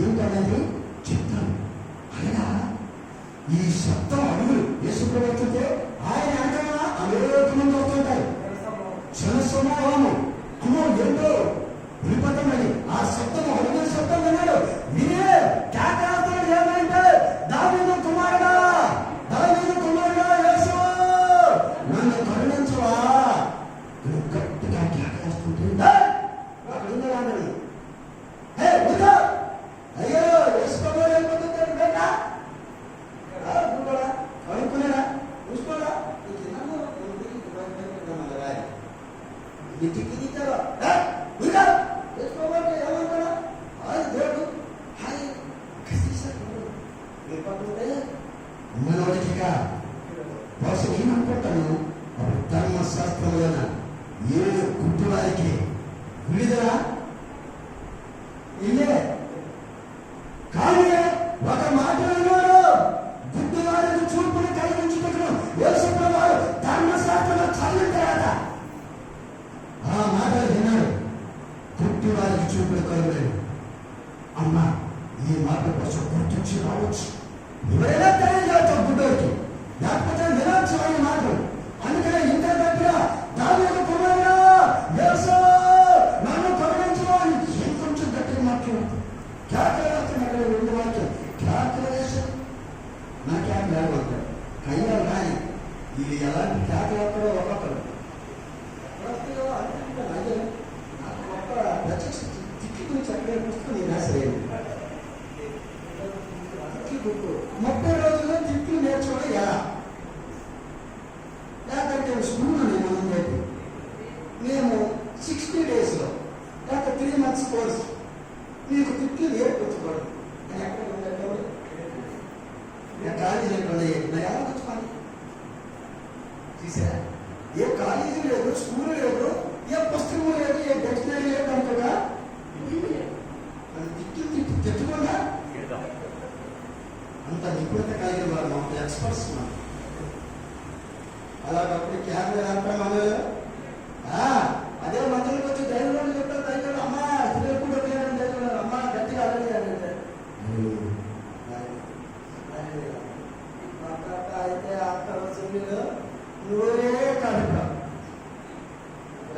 ఏంటనేది చెప్తాను. అనగా ఈ శబ్దం అడుగులు యేసు ప్రభువు వస్తుంటే ఆయన అనగా అనేక మంది వస్తుంటారు. జనసమూహము అమ్మో ఏంటో విపత్తమని ఆ శబ్దం అడుగుల శబ్దం విన్నాడు. వినే కేకలేస్తాడు, ఏమంటే దావీదు కుమారుడా, దావీదు కుమారుడా యేసు నన్ను కరుణించవా. గట్టిగా కేకలేస్తుంటే అక్కడ ఉన్నదాన్ని అయ్యో యేసు ప్రభువు వెళ్ళిపోతుంటాడు బేటా అనుకునేరా చూసుకోరా ఇంటికి తీస్తారా ఏమంటారా అది దేవుడు బహుశా నేను అనుకుంటాను అప్పుడు ధర్మశాస్త్రంలోన ఏ గుడ్డివారికి విడుదల ఇల్లే. కానీ ఒక మాట అన్నాడు, గుడ్డివారికి చూపును కలిగించుటకు యేసుప్రభు వారు ధర్మశాస్త్రంలో చదివిన తర్వాత ఆ మాటలు విన్నాడు. గుడ్డివారికి చూపును కలుగులేదు. అమ్మా, ఈ మాట కోసం గుర్తించి రావచ్చు. ఎవరైనా తెలియజేస్తాం గుడ్డోడికి, లేకపోతే వినొచ్చు ఆయన మాటలు. అందుకనే ఇంత దగ్గర దావీదు కుమారుడా యేసు నన్ను కరుణించమని ఇంకొంచెం గట్టిగా మాట్లాడు. కేకలేస్తున్నాడు. రెండు వాక్యం కేకలు వేసి నా కేకలు ఏమంటాడు కయ్యాలు కానీ ఇది ఎలాంటి కేకలు ఎక్కడో ఒక్కొక్కరు నాకు గొప్ప ప్రత్యక్ష తిక్కి గురించి అక్కడే పుస్తకం నేను రాసలేదు. 30 రోజుల్లో తిట్లు నేర్చుకోవడం ఎలా? లేకపోతే స్కూల్లో నేను ఉండేది మేము 60 daysలో లేకపోతే 3 months కోర్స్ మీకు తిట్లు నేర్పించకూడదు అని ఎక్కడ ఉండేటప్పుడు నేను కాలేజీలో ఉన్నాయి. నా ఎలా వచ్చుకోండి చూసారా? ఏ కాలేజీ లేదు, స్కూల్ లేదు, ఏ పుస్తకం లేదు, ఏ డిక్షనరీ లేదు అనుకోగా తిట్టుకుండా అంత నిపుణత కలిగిన వారు మాకు ఎక్స్పర్ట్స్ ఉన్నారు. అలాగప్పుడు క్యాబ్ అంటాం అదే మధ్యలోకి వచ్చి డ్రైవర్ చెప్తారు డ్రైవర్ అమ్మా పిల్లలు కూడా వచ్చారని డ్రైవర్ అమ్మా గట్టిగా అలాగే అయితే అక్కడ చెల్లెలు నువ్వే కాదు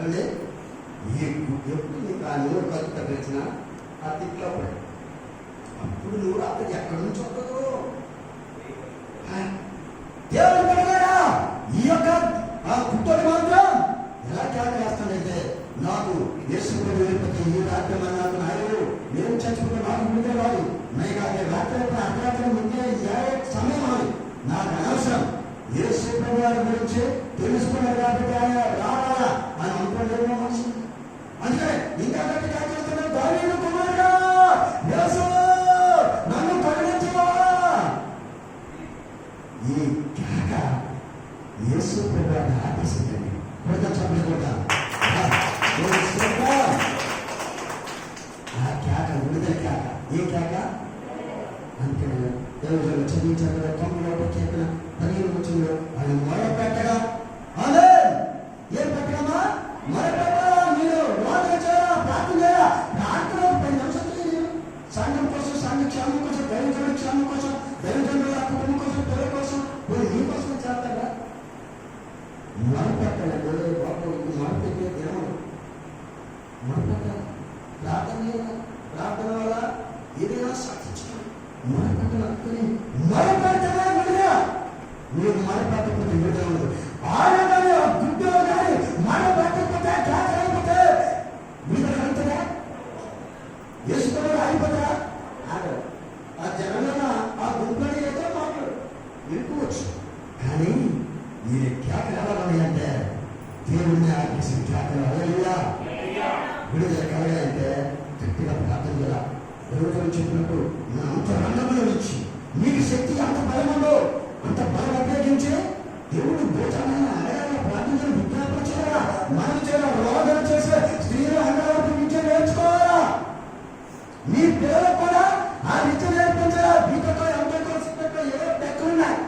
అంటే ఎప్పుడు నీకు ఆ నూరు ఖర్చు తగ్గించిన ఆ తిట్లో అప్పుడు నువ్వు అతను ఎక్కడి నుంచి వస్తుందో దేవుడు పెడగాడా ఈ యొక్క ఆ కుట్టడి మాత్రం ఎలా త్యాగం చేస్తానంటే నాకు దేశంలో వెళ్ళిపోతే ఈ రాత్రి నాకు నాయకుడు నేను చచ్చిపోతే నాకు ముందే రాదు నైకాదే రాత్రి అర్ధరాత్రి ముందే సమయం అది నాకు అనవసరం. యేసు వారి గురించి తెలుసుకునే కాబట్టి ఆయన రావాలా అని అనుకోలేమో మనసు. అందుకనే ఇంకా గట్టిగా చేస్తున్నాడు దావీదు కుమారుడా యేసు నన్ను కరుణించవా. ఈ కేక యేసు ప్రభువుని ఆదేశించండి. కొడతా చెప్పలు కూడా ఆ కేక విడుదల కేక. ఏ కేక? అందుకని దేవుడు చదివించారు కదా 9వ కీర్తన 15వ వచనంలో ఆయన మొరపెట్టగా అదే ఏం పెట్టగమా మొరపెట్టగా మీరు వాదన చేయాలా, ప్రార్థన చేయాలా. ప్రార్థన 10 నిమిషాలు చేయాలి. సంఘం కోసం, సంఘ క్షేమం కోసం, దైవజనుల క్షేమం కోసం, దైవజనుల కుటుంబం కోసం, పిల్లల కోసం, మీకోసం చేస్తారా? మొరపెట్టాలంటే బాబు ఇది మొరపెట్టే దినం. మొరపెట్టాలి, ప్రార్థన చేయాలి. ప్రార్థన వల్ల ఏదైనా సాధించాలి. మొరపెట్టాలి. అనుకుని మొరపెడతానే విడుదల. మీరు మొరపెట్టకపోతే విడుదల ఉండదు. ఆడగానే గుడ్డో కానీ మొరపెట్టకపోతే క్యాన్సర్ అయిపోతే విడుదల అవుతుందా? యేసుప్రభువు అయిపోతుందా? ఆ జనంలో ఆ గుంపుని ఏదో మాట్లాడు వినుకోవచ్చు. కానీ ఈ కేకలు ఎలా ఉన్నాయంటే దేవుడిని ఆర్కేసిన కేకలు అలా విడుదల కలగాలంటే గట్టిగా ప్రార్థన చేయాలి. దేవుడు చెప్పినట్టు నా అంత రంగంలో నుంచి మీకు శక్తి అంత బలం ఉందో అంత బలం ఉపయోగించి దేవుడు భోజనాన్ని అడగాల, ప్రార్థనలు విజ్ఞాపన చేయాలా, మనం చేయాలా, రోదన చేసే స్త్రీలు అంగళాలకు విద్య నేర్చుకోవాలా. మీ పిల్లలకు కూడా ఆ విద్య నేర్పించాలా. బీటెక్కో ఎంటెక్కో సిటెక్కో ఏదో టెక్కులున్నాయి.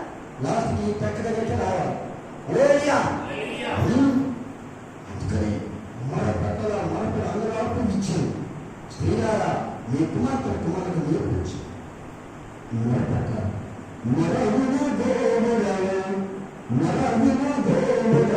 లాస్ట్కి టెక్క దగ్గరికి రావాలి. అందుకని మొరపెట్టాల మొరపెట్ట అందరూ ఇచ్చింది. స్త్రీలారా మీ కుమార్తెకు నేర్పించి మొరపెట్టాలి. మొరవిను దేవుడవు మొరవిను దేవుడవు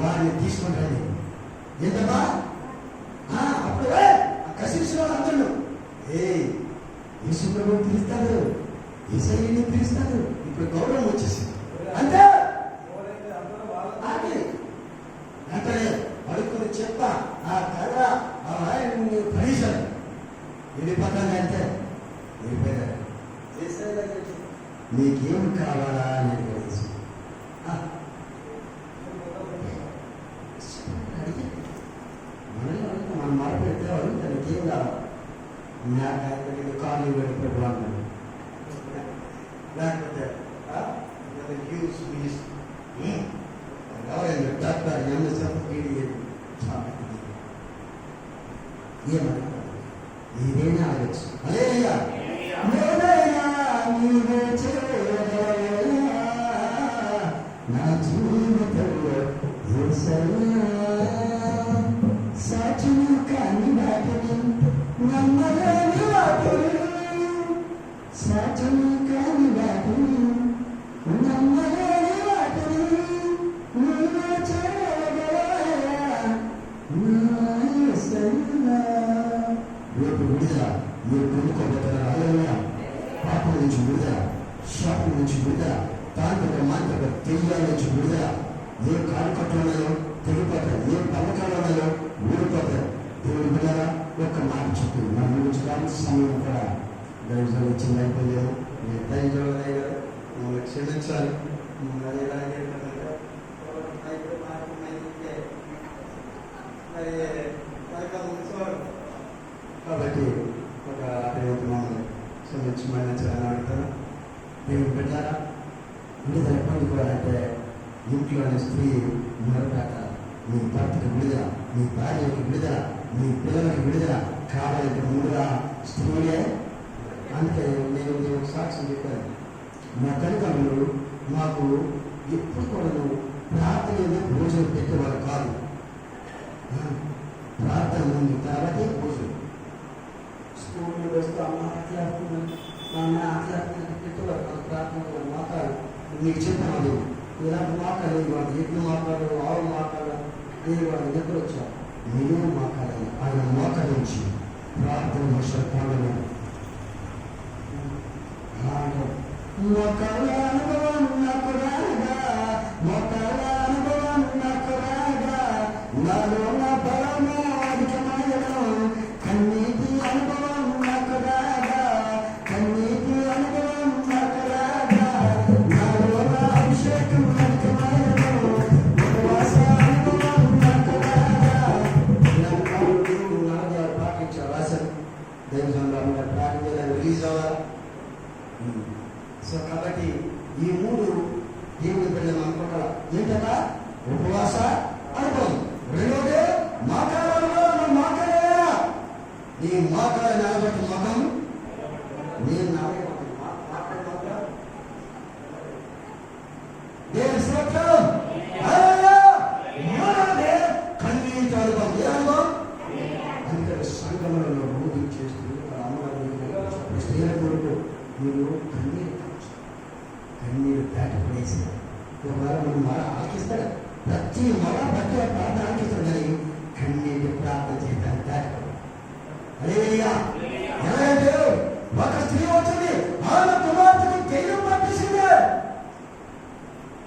వారిని తీసుకుంటాను. ఏంటమ్మా అప్పుడు కసిరిసిన అందరూ యేసు ప్రభువు పిలుస్తాడు, యేసయ్యని పిలుస్తాడు. ఇప్పుడు గౌరవం వచ్చేసింది. అంతే వెంటనే అడుగుని చెత్త ఆ కర్ర ఆ రాయని పడేశాడు. వెళ్ళిపోతాను అంటే వెళ్ళిపోయాడు. నీకేం కావాలా అని పడేసి మనం మాట్లాడితే వాళ్ళు తనకి ఏం కావాలి. నాకు కాలు వెళ్ళిపోయాడు అన్నాడు. లేకపోతే ఎవరైనా డాక్టర్ ఏమన్నా ఏదైనా అడగచ్చు. అదేనయ్యా నా జీవితంలో సాక్షులు కాని వాటిని నమ్మలేని వాటిని సాక్షులు కాని వాటిని నమ్మలేని వాటిని నువ్వు చేయగలవా రేపు విడుదల మీరు పొందుకోబోతున్నారు. పాపం నుంచి విడుదల, శాపం నుంచి విడుదల, తాంత్రిక మాంత్రిక తెయ్యాల నుంచి విడుదల. ఏ కాలుకట్లు ఉన్నాయో తెగిపోతాయి, ఏ పథకాలు ఉన్నాయో ఊడిపోతాయి. దేవుడు విడుదల ఒక్క మాట చెప్పింది. మన గురించి కావాల్సిన సమయం కూడా దైవజనం ఇచ్చింది అయిపోలేదు. నేను దైవజనం మమ్మల్ని క్షమించాలి. కాబట్టి ఒక మమ్మల్ని క్షమించమని చాలా అడుగుతాను. దేవుడు పెట్టారా విడుదల పొందుకోవాలంటే ఇంట్లోని స్త్రీ మరొక నీ భర్తకు విడుదల, నీ భార్యకి విడుదల, నీ పిల్లలకి విడుదల కావాలంటే ముందుగా స్త్రీలే. అంటే నేను సాక్ష్యం చెప్పాను. మా తల్లిదండ్రులు మాకు ఎప్పుడు కూడా ప్రార్థన భోజనం పెట్టేవారు కాదు. ప్రార్థన ముందు తర్వాత భోజనం. స్కూల్లో వస్తూ అమ్మ ఆటలాడుతున్నాను, మా అమ్మ ఆటలాడుతున్నాను పెట్టేవారు. మన ప్రార్థన మోకాలు మీకు చెప్పాను. ఇలాంటి మోకాలు వాడు ఎట్లు మోకాలు, ఆవు మోకాలు నేను వాడు దగ్గర వచ్చాను. నేను మోకాలని ఆయన మోకరించి ప్రార్థన వర్షాలు మొక్కల అనుభవం నాకు రాగా, మొక్కల అనుభవం నాకు రాగా, నాలో నా బలము అధికమాయను. కన్నీటి అనుభవం నాకు రాగా, కన్నీటి అనుభవం నాకు రాగా, నాలో నా అభిషేకం అధికమాయను. ఉపవాస అనుభవం నాకు రాగా. నాలుగు పాటించారు రాశారు. దేవజంలో ప్రార్థన రిలీజ్ అవ్వాలి. సో కాబట్టి ఈ మూడు దేవుని బిడ్డలు అనుకుంటారా ఏంటట? ఉపవాస అనుభవం. రెండోది మాకాలలో మాకలేరా నీ మాకాల నిలబట్టి మగం నేను దేవుని స్తోత్రం. కన్నీటి అనుభవం. ఏ అనుభవం? అందుకని సంఘంలో రోజు చేస్తూ అమ్మగారు స్త్రీల కొడుకు మీరు కన్నీరు దాటిపడేసి ఒకవేళ మనం మర ఆకిస్తాడు. ప్రతి మర ప్రతి ప్రార్థన ఆకిస్తాడు. కానీ కన్నీటి ప్రార్థన చేయడానికి దాటిపడు. అదేయ్యా ఎవరైతే ఒక స్త్రీ వచ్చింది, ఆమె కుమార్తెకి దెయ్యం పట్టేసింది.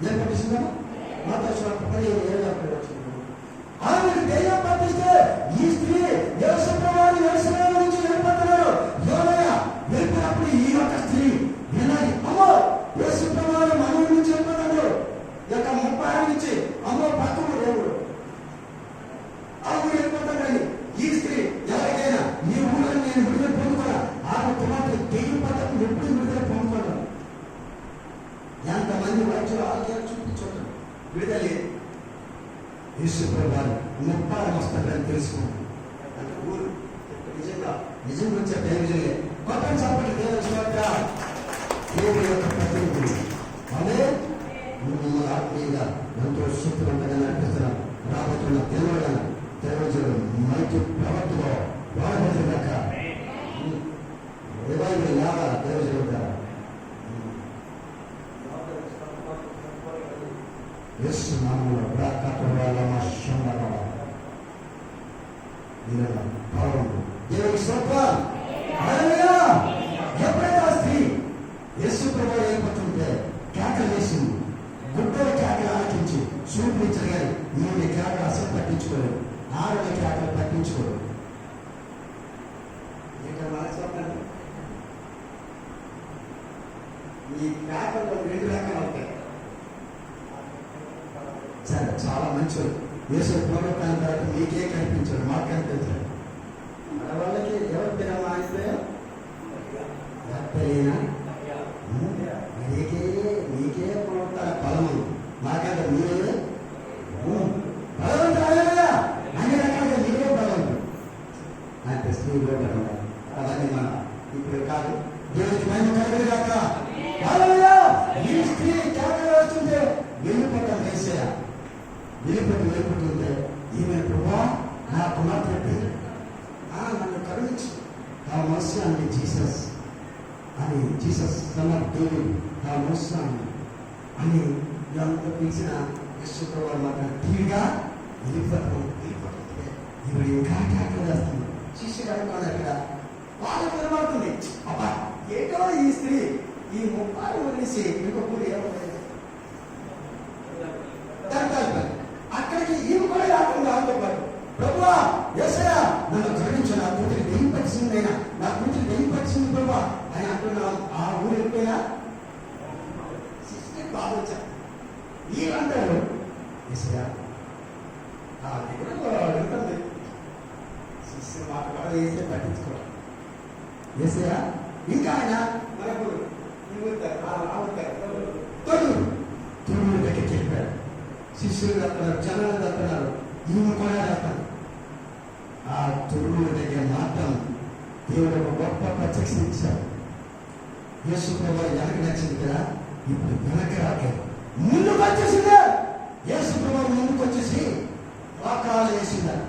ఏం పట్టేసిందా? మాతో 15 వచ్చింది. ఆమెకు దెయ్యం పట్టిస్తే ఈ స్త్రీ యేసుప్రభువుని యేసునామం నుంచి వెళ్ళిపోతున్నారు. యోనయ్య వెళ్ళిపోయినప్పుడు ఈ యొక్క స్త్రీ వినాలి. అమ్మో యేసుప్రభువుని మన నుంచి వెళ్ళిపోతాడు. యొక్క 30 నుంచి అమ్మో పక్కకు దేవుడు ఆ ఊరు వెళ్ళిపోతాడని ఈ స్త్రీ ఎవరికైనా ఈ ఊళ్ళో నేను విడుదల పొందుకోరా, ఆమె కుమార్తె దెయ్యం పట్టకు ఎప్పుడు విడుదల పొందుకోవడం. ఎంతమంది వైద్యులు ఆరోగ్యాలు చూపించడం విడుదలే. యేసుప్రభువు 30 వస్తాడని తెలుసుకుంటాం. అంటే ఊరు నిజంగా వచ్చే టెలివిజన్లే కొత్త చెప్పండి. దేవుని యొక్క ప్రతినిధులు అదే మిమ్మల్ని ఆత్మీయంగా ఎంతో శక్తివంతంగా నడిపిస్తున్నాం. రాబోతున్న తెలియజేయడం మంచి ప్రవర్తనలో వాడబడుతున్నాక రివైవల్ లాగా తెలియజేయడం. నామములో దేవునికి స్తోత్రం. హల్లెలూయా. ఎప్పుడైతే ఆ స్త్రీ యేసు ప్రభువు ఏర్పడుతుంటే కేకలు వేసింది, గుడ్డల కేకలు ఆలకించి చూపించారు. కానీ ఈమె కేకలు అసలు పట్టించుకోలేదు, ఆవిడ కేకలు పట్టించుకోలేదు. చెప్పండి, ఈ కేకలు 2 రకాలు ఉంటాయి. సరే, చాలా మంచిది. యేసు ప్రభుత్వం తర్వాత మీకే కనిపించాడు, మాకు కనిపించాడు. మన వాళ్ళకి ఎవరి పేరు మారిపోయా మీకే పొందుతారు బలము, మాకంటే మీరే బలవంతుడు. అన్ని రకాలుగా మీరే బలవంతుడు అంటే స్త్రీలో అలాగే మన ఇప్పుడు కాదు. దేవుడికి మహిమ కలుగుగాక. హల్లెలూయా. ఈ స్త్రీ కేకలు వేస్తుంటే వెళ్ళిపోతాం వేసేయ వెళ్ళిపోతుంటే ఈమె ప్రభువా నా కుమార్తె నన్ను కరుణించు, నా మనసు అని జీసస్ అని జీసస్ సన్ ఆఫ్ డేవిడ్ నా మనసు అని దాంతో పిలిచిన విశ్వప్రభు మాట తీరుగా వెళ్ళిపోతుంటే ఇప్పుడు ఇంకా కేకలు వేస్తుంది. శిష్యుడు అనుకోండి అక్కడ వాళ్ళకి వినబడుతుంది. అబ్బా ఏటో ఈ స్త్రీ ఈ 30 వదిలేసి ఇంకొకరు ఏమవుతుంది అక్కడికి ఈమె కూడా రాకుండా ఆమెతో పాటు ప్రభువా యేసయ్యా నన్ను కరుణించు, నా కూతురి దెయ్యం పట్టిందైనా, నా కూతురి దెయ్యం పట్టింది ప్రభువా అని అంటున్నా. ఆ ఊరు వెళ్ళిపోయినా శిష్యుడికి బాధ వచ్చారు. వీళ్ళంటారు యేసయ్యా ఆ దగ్గర అడుగుతుంది. శిష్యుడు మాట కూడా వేసే పట్టించుకోవాలి. యేసయ్యా ఇంకా ఆయన మనకు తొడుగు దగ్గర చెప్పారు. శిష్యులు తప్పున్నారు, జనాలు తప్పున్నారు, ఈమె కూడా తప్పుతారు. ఆ తొడుగు దగ్గర మాత్రం దేవుడు ఒక గొప్ప ప్రత్యక్షం ఇచ్చారు. యేసు ప్రభువు వెనక నచ్చింది కదా, ఇప్పుడు వెనక రాలేదు, ముందుకు వచ్చేసిందే. యేసు ప్రభువు ముందుకు వచ్చేసి వాకాలు వేసిందారు.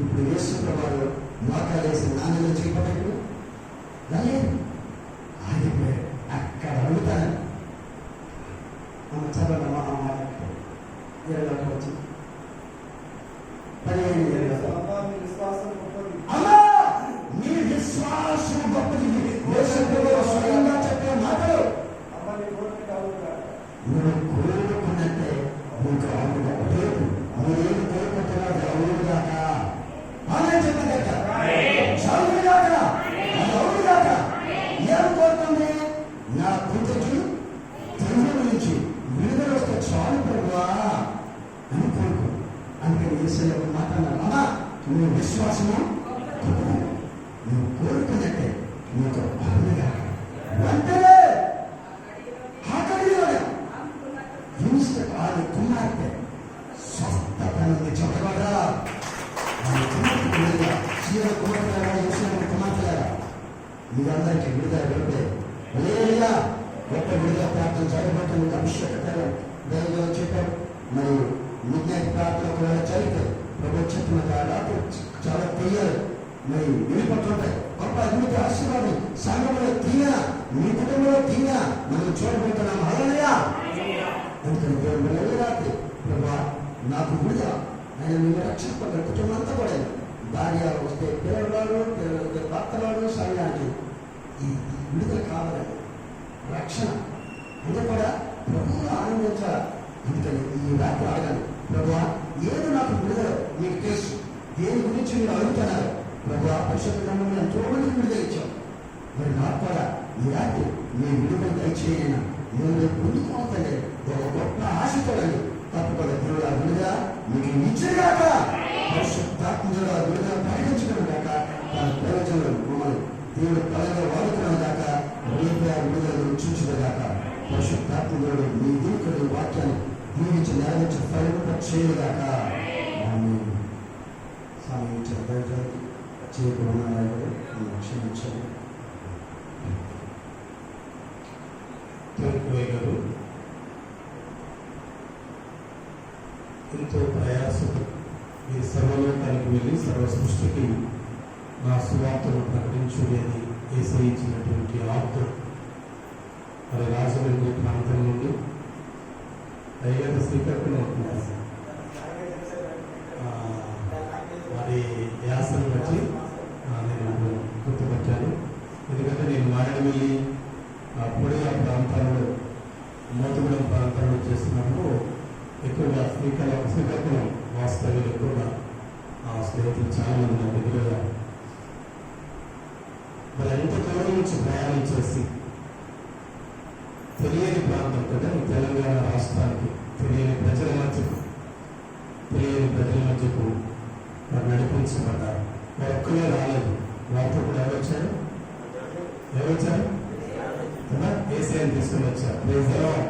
ఇప్పుడు యేసు ప్రభువు వాకాలు వేసి నాన్న చేయబడ్డాడు లేదు ఆగిపోయాడు. అక్కడ అడుగుతాను చదవండి మా వచ్చి 15 అమ్మా మీ విశ్వాసం గొప్పది. స్వయంగా చెప్పే మాటలు నువ్వు కోరుకున్నట్టే నీకు అవును రేపు మీరేం కోరుకుంటున్నారు అవును దాకా అనే చెప్పదట చదువు దాకా అవును దాకా ఏం కోరుతుంది? నా కూతురికి తెలుగు నుంచి విడుదల వస్తే చాలు ప్రభువా అని కోరుకో. అందుకని యేసయ్య ఒక మాట అన్నారు, అమ్మా నువ్వు విశ్వాసము నువ్వు కోరుకున్నట్టే నీకు అవునుగా. వెంటనే ఆమె కుమార్తె స్వస్థత నుండి చెప్పగలరా? కుమార్తె మీరందరికీ విడుదల పెడితే లేదా గొప్ప విడుదల ప్రార్థన చదవబట్టి అభిషేకం దైవం చెప్పారు. మరి మిడ్నైట్ ప్రార్థన ఒకవేళ చదివితే ప్రభు చెప్పిన రాత్రి చాలా తెలియాలి. మరి విడిపట్లుంటాయి. గొప్ప అద్భుత ఆశీర్వాదం సంఘంలో తీయ, మీ కుటుంబంలో తీయ మనం చూడబోతున్నాం. హల్లెలూయా. అందుకని దేవుడు వెళ్ళి రాత్రి ప్రభా నాకు విడుదల ఆయన మీరు రక్షణ పొందిన కుటుంబం అంతా కూడా భార్య వస్తే పిల్లలు భర్తలు సమయానికి ఈ విడుదల కావాలని రక్షణ అందుకు కూడా ప్రభువును ఆనందించాలి. అందుకని ఈ రాత్రి అడగాలి, ప్రభా ఏదో నాకు విడుదల మీకు తెలుసు, దేని గురించి మీరు అడుగుతున్నారు ప్రభా పరిశుద్ధంగా ఎంతో మందికి విడుదల ఇచ్చాం. మరి నాకు కూడా ఈ రాత్రి మీ విడుదల దయచేయన నేను ముందుకు అవుతాను ఒక గొప్ప ఆశతోడండి. తప్పకుండా దేవుడు ఆ విడుదల మీకు ఇచ్చేగాక, పరిశుద్ధాత్మజుడు ఆ విడుదల ప్రకటించడం కాక, తన ప్రయోజనాలు మమ్మల్ని దేవుడు కళగా వాడుకున్న దాక రేపు ఆ విడుదలను చూచుగాక. పరిశుద్ధాత్మజుడు మీ దేవుడు వాక్యాన్ని దీవించి నెరవేర్చి ఫలింప చేయగాక. సమయించిన దైవానికి చేయకుండా క్షమించండి. గారు ఎంతో ప్రయాసంతో మీరు సర్వలోకానికి వెళ్ళి సర్వ సృష్టికి నా సువార్తను ప్రకటించుడని ఆశ్రయించినటువంటి ఆత్మ మరి రాజమండ్రి ప్రాంతం నుండి అయ్యారు శ్రీకాకుళం అవుతుంది. అది యాసను బట్టి నేను గుర్తుపట్టాను. ఎందుకంటే నేను మారేడుమిల్లి పొడిగా ప్రాంతాల్లో మోతుగూడెం ప్రాంతాల్లో చేస్తున్నప్పుడు ఎక్కువగా శ్రీకాకుళం వాస్తవ్యులు ఎక్కువగా స్నేహితులు చాలా మంది నా దగ్గర. మరి ఎంత దూరం నుంచి ప్రయాణం చేసి తెలియని ప్రాంతం కదా ఈ తెలంగాణ రాష్ట్రానికి, తెలియని ప్రజల మధ్యకు వారు నడిపించబడ్డారు. వారు ఒక్కరే రాలేదు, వారితో కూడా ఎవరొచ్చారు కదా ఏసీని తీసుకుని వచ్చారు. Praise the lord.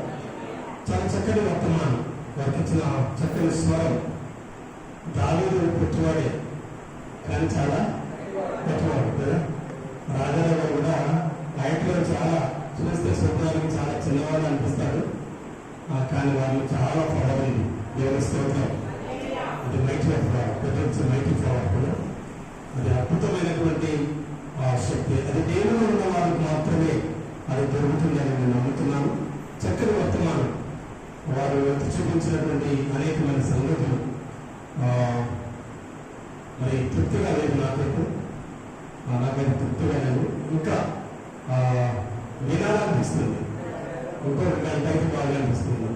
చాలా చక్కటి వర్తమానం, వారికి ఇచ్చిన చక్కని స్వరం. దావీదు పుట్టివాడే కానీ చాలా గొప్పవాడు కదా. రాజారావు కూడా హైట్లో చాలా చూస్తే చూడడానికి చాలా చిన్నవాడు అనిపిస్తాడు, కానీ వాళ్ళు చాలా పొడవైంది. దేవుని స్తోత్రం. అది మైటీ ఆఫ్ మైటీ ఫ్లవర్ కూడా అది అద్భుతమైనటువంటి శక్తి. అది దేవుడు ఉన్న వారికి మాత్రమే అది దొరుకుతుందని నేను నమ్ముతున్నాను. చక్కని వర్తమానం, వారు చూపించినటువంటి అనేకమైన సంగతులు మరి తృప్తిగా లేదు నాకైతే తృప్తిగా లేదు. ఇంకా వినాలనిపిస్తుంది, ఇంకొక గంట అయితే బాగా అనిపిస్తుంది.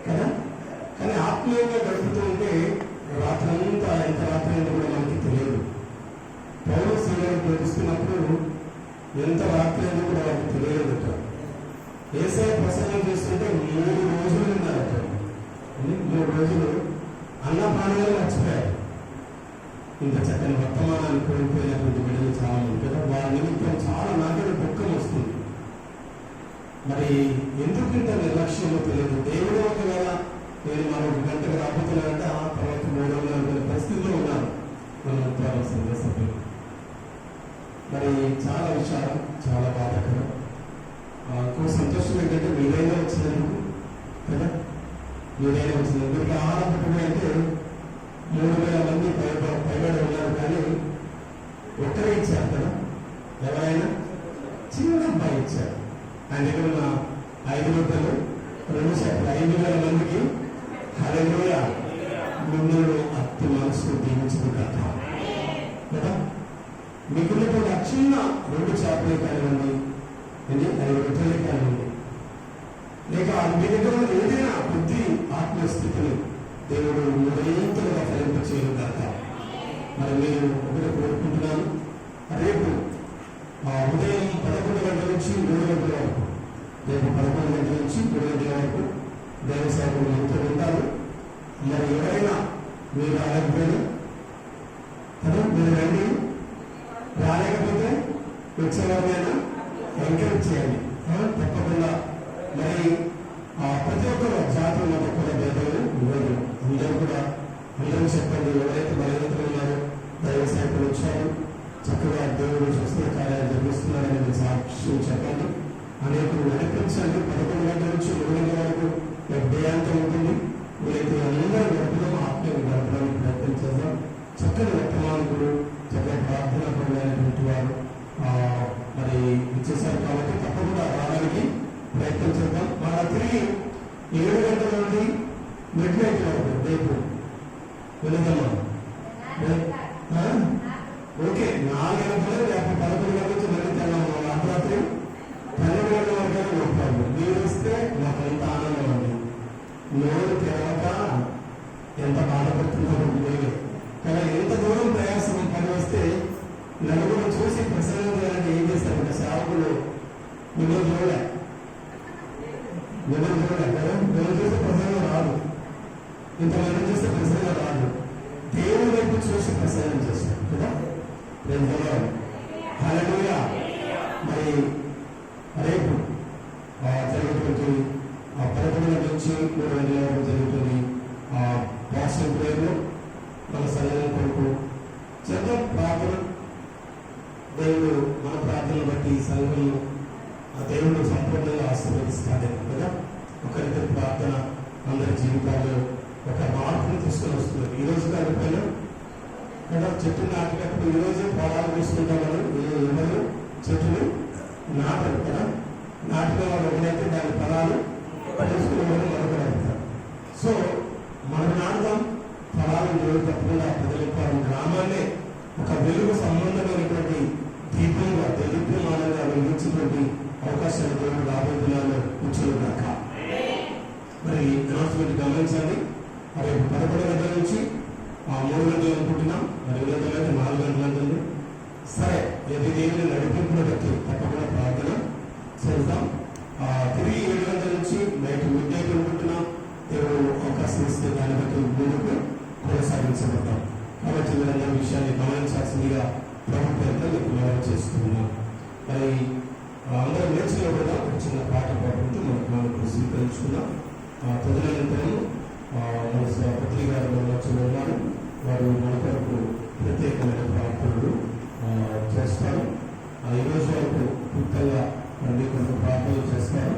కదా కానీ ఆత్మీయంగా గడుపుతూ ఉంటే రాత్రంతా ఎంత రాత్రి అయినా కూడా మనకి తెలియదు. పౌరు సేవలు ప్రవేశిస్తున్నప్పుడు ఎంత రాత్రి అయినా కూడా వాళ్ళకి తెలియదు. ఏసఐ ప్రసంగం చేస్తుంటే 3 రోజులు ఉన్నారట. 3 రోజులు అన్నపానాలు మర్చిపోయారు. ఇంత చక్కని వర్తమానాన్ని కోల్పోయినటువంటి బిడ్డలు చాలా మంది కదా. వారి నిమిత్తం చాలా నాకైనా దుఃఖం వస్తుంది. మరి ఎందుకు ఇంత నిర్లక్ష్యంలో తెలియదు. దేవుడు ఒకవేళ నేను మరొక గంటకు రాబోతున్నానంటే ఆ తర్వాత 300 పరిస్థితుల్లో ఉన్నాను మనం సభ్యులు. మరి చాలా విషయాలు చాలా బాధాకరం. ఇంకో సంతోషం ఏంటంటే మీరైనా వచ్చినందుకు కదా, మీరైనా వచ్చినందుకు. మీకు ఆహారం పెట్టుబడి అంటే 3,000 మంది పైబడి ఉన్నారు, కానీ ఒక్కరే ఇచ్చారు కదా. ఎవరైనా చిన్న అబ్బాయి ఇచ్చారు. ఆయన దగ్గర ఉన్న 5 రూపాయలు 2 శాతం 5,000 మందికి హల్లెలూయా మిమ్మల్ని అతి మనసు దీవించుకుంటారు కదా. మీకున్నటువంటి ఆ చిన్న 2 చేపలే కానివ్వండి, 5 రూపాయలే కానివ్వండి, లేక మీ దగ్గర ఏదైనా బుద్ధి ఆత్మస్థితిని దేవుడు నిరంతరంగా ఫలింపచేయడం కాక. మరి మీరు ఒకటి కోరుకుంటున్నాను, రేపు ఉదయం 11 గంటల నుంచి 3 గంటల వరకు, రేపు 11 గంటల నుంచి 3 గంటల వరకు దైవ సేవకులు ఎంతో ఉంటారు. మరి ఎవరైనా మీరు రాలేకపోయినా కదా, మీరు రండి. రాలేకపోతే వచ్చేవారినైనా ఎంకరేజ్ చేయండి తప్పకుండా. మరి ప్రతి ఒక్కరు జాతి మత కుల భేదాలు ఇవ్వదు. అందరూ చెప్పండి. ఎవరైతే బలహీనతలు ఉన్నారో దైవ సేవకులు వచ్చారు, చక్కగా దేవుడు స్వస్థ కార్యాలు జరిగిస్తున్నారని మీరు సాక్ష్యం చెప్పండి. అనేకులు నడిపించండి. 11 గంటల నుంచి 3 గంటల వరకు దేయాంతం ఉంటుంది. వీలైతే అందరూ గడపడం ఆత్మీయ గడపడానికి ప్రయత్నం చేద్దాం. చక్కని వర్తమానకులు, చక్కని ప్రార్థన పరులైనటువంటి వారు మరి ఇచ్చేసారు కాబట్టి తప్పకుండా రావడానికి ప్రయత్నం చేద్దాం. మళ్ళా తిరిగి 7 గంటల నుండి మిడ్ నైట్ వరకు రేపు వెళుదామా? ఓకే, 4 గంటలు రేపు 11 గంటల నుంచి మళ్ళీ తెల్లాము. అర్ధరాత్రి 12 గంటల వరకు ఉంటాము. మీరు వస్తే మాకు ఎంత ఆనందం అండి. నోరు తెరవక ఎంత బాధపడుతున్నారో మీరే కదా. ఎంత దూరం ప్రయాసం పని వస్తే నలుగురు చూసి ప్రసంగం చేయాలంటే ఏం చేస్తారంటే సేవకులు మిమ్మల్ని చూడలే కదా. మిమ్మల్ని చూస్తే ప్రసంగం రాదు, ఇంతమంది చూస్తే ప్రసంగం రాదు. దేవుని వైపు చూసి ప్రసంగం చేస్తారు కదా. హల్లెలూయా. మరి రేపు జరుగుతుంది 11 నుంచి 3 గంటల వరకు జరుగుతుంది వాట్సాప్ ప్రేయర్లో మన సన్నిధానం కొరకు చేద్దాం ప్రార్థన. దేవుడు మన ప్రార్థనలు బట్టి సంఘంలో దేవుడు సంపూర్ణంగా ఆశీర్వదిస్తాడు కదా. ఒకరిద్దరు ప్రార్థన అందరి జీవితాల్లో ఒక మార్పును తీసుకొని వస్తుంది. ఈ రోజు కాకపోయినా కదా, చెట్టు నాటినప్పుడు ఈ రోజే పొలాలు తీసుకుంటామని ఎవరు చెట్టుని నాటరు కదా, నాటిన వాడు ఒకడైతే దాని ఫలాలు తెలుసుకునే వాడు మరొకరు అవుతారు. సో మనం నాటుదాం, ఫలాలు దేవుడు తప్పకుండా ప్రజల గ్రామాన్ని ఒక వెలుగు సంబంధమైనటువంటి దీపంగా దేదీప్యమానంగా వెలిగించినటువంటి అవకాశాలు దేవుడు రాబోయే దినాల్లో ఉంచుగాక. మరి అనౌన్స్మెంట్ గమనించండి. మరి 11 గంటల నుంచి 3 గంటలు అనుకుంటున్నాం, మరి 2 గంటలు అయితే 4 గంటలు అంటుంది. సరే, ఏది దేవుని నడిపింపును బట్టి తప్పకుండా ప్రార్థన చేద్దాం. తిరిగి 7 గంటల నుంచి నైట్ మిడ్ నైట్ అనుకుంటున్నాం. దేవుడు అవకాశం ఇస్తే దాన్ని బట్టి ముందుకు కొనసాగించబడతాం. కాబట్టి మీరందరూ విషయాన్ని గమనించాల్సిందిగా ప్రభుత్వం మీకు మనవి చేస్తున్నాం. మరి అందరూ నేర్చుకున్న కూడా ఒక చిన్న పాట పాడుకుంటూ మనకు స్వీకరించుకున్నాం. తదనంతరం మన పత్రి గారు ఉన్నారు, వారు మన కొరకు ప్రత్యేకమైన ప్రార్థనలు చేస్తారు. ఈ రోజు వరకు పూర్తిగా మీ కొరకు ప్రార్థనలు చేస్తారు.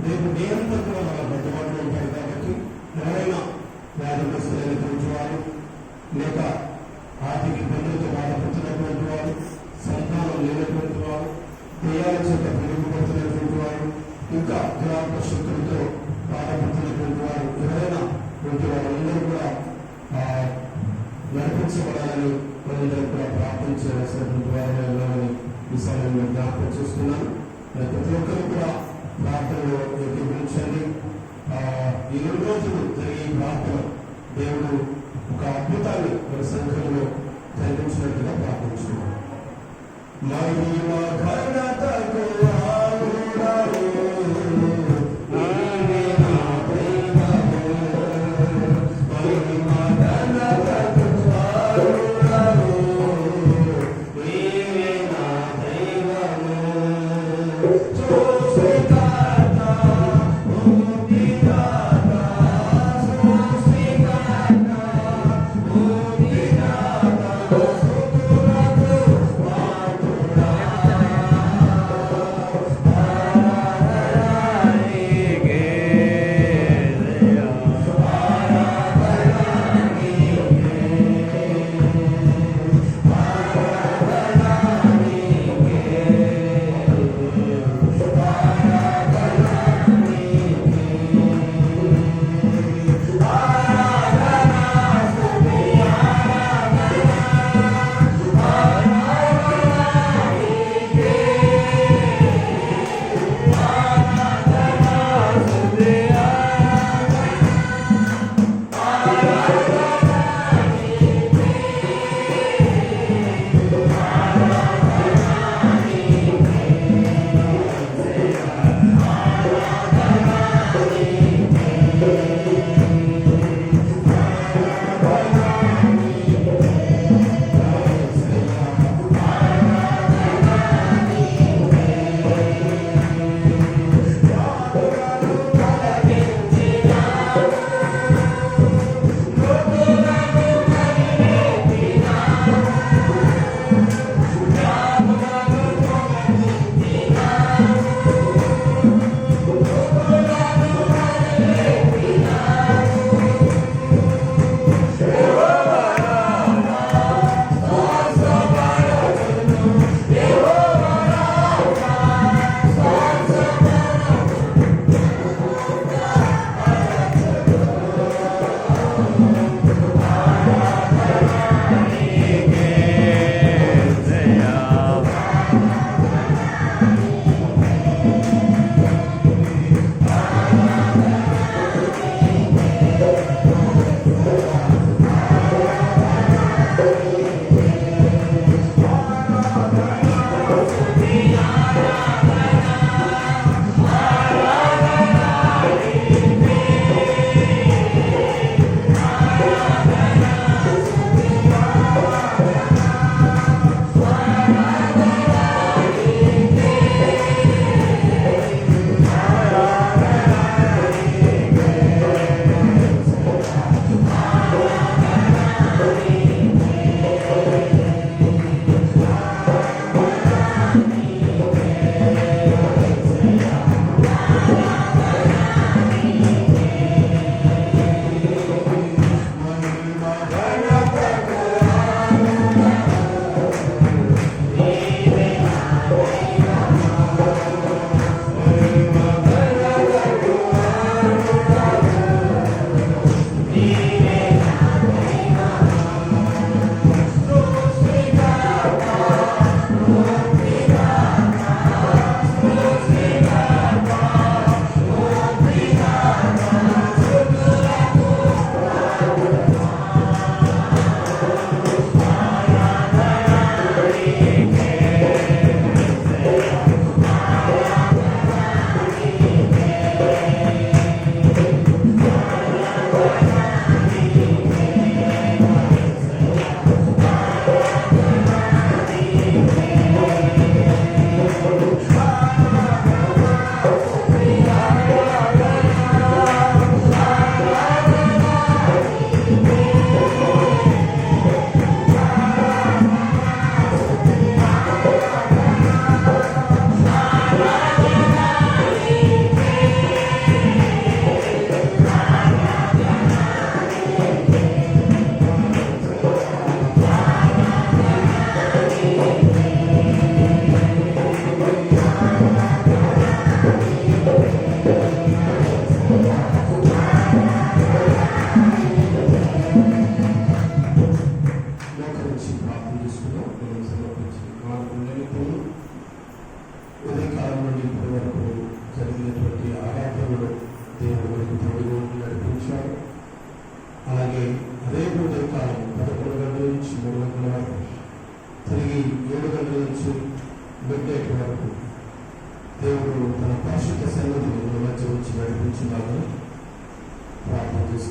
రేపు నేనంతా కూడా మన బద్దబాటులో ఉంటారు కాబట్టి ఎవరైనా వ్యాధిగ్రస్తులైనటువంటి వారు, లేక ఆర్థిక ఇబ్బందులతో బాధపడుతున్నటువంటి వారు, సంతానం లేనటువంటి వారు, దెయ్యాల చేత పిలుపుపడుతున్నటువంటి వారు, ఇంకా దురాత్మ శక్తులతో బాధపడుతున్నటువంటి వారు, ఎవరైనా వంటి వారందరూ కూడా నడిపించబడాలని మనందరూ కూడా ప్రార్థన చేయాల్సినటువంటి వారిని ఈ సమయంలో జ్ఞాపకం చేస్తున్నాను. ప్రతి ఒక్కరు కూడా ప్రార్థనలో ఏకీభవించండి. ఈ 2 రోజులు జరిగే ప్రార్థన దేవుడు ఒక అద్భుతాన్ని మన సంఘంలో జరిగించినట్టుగా ప్రార్థించుకున్నాం.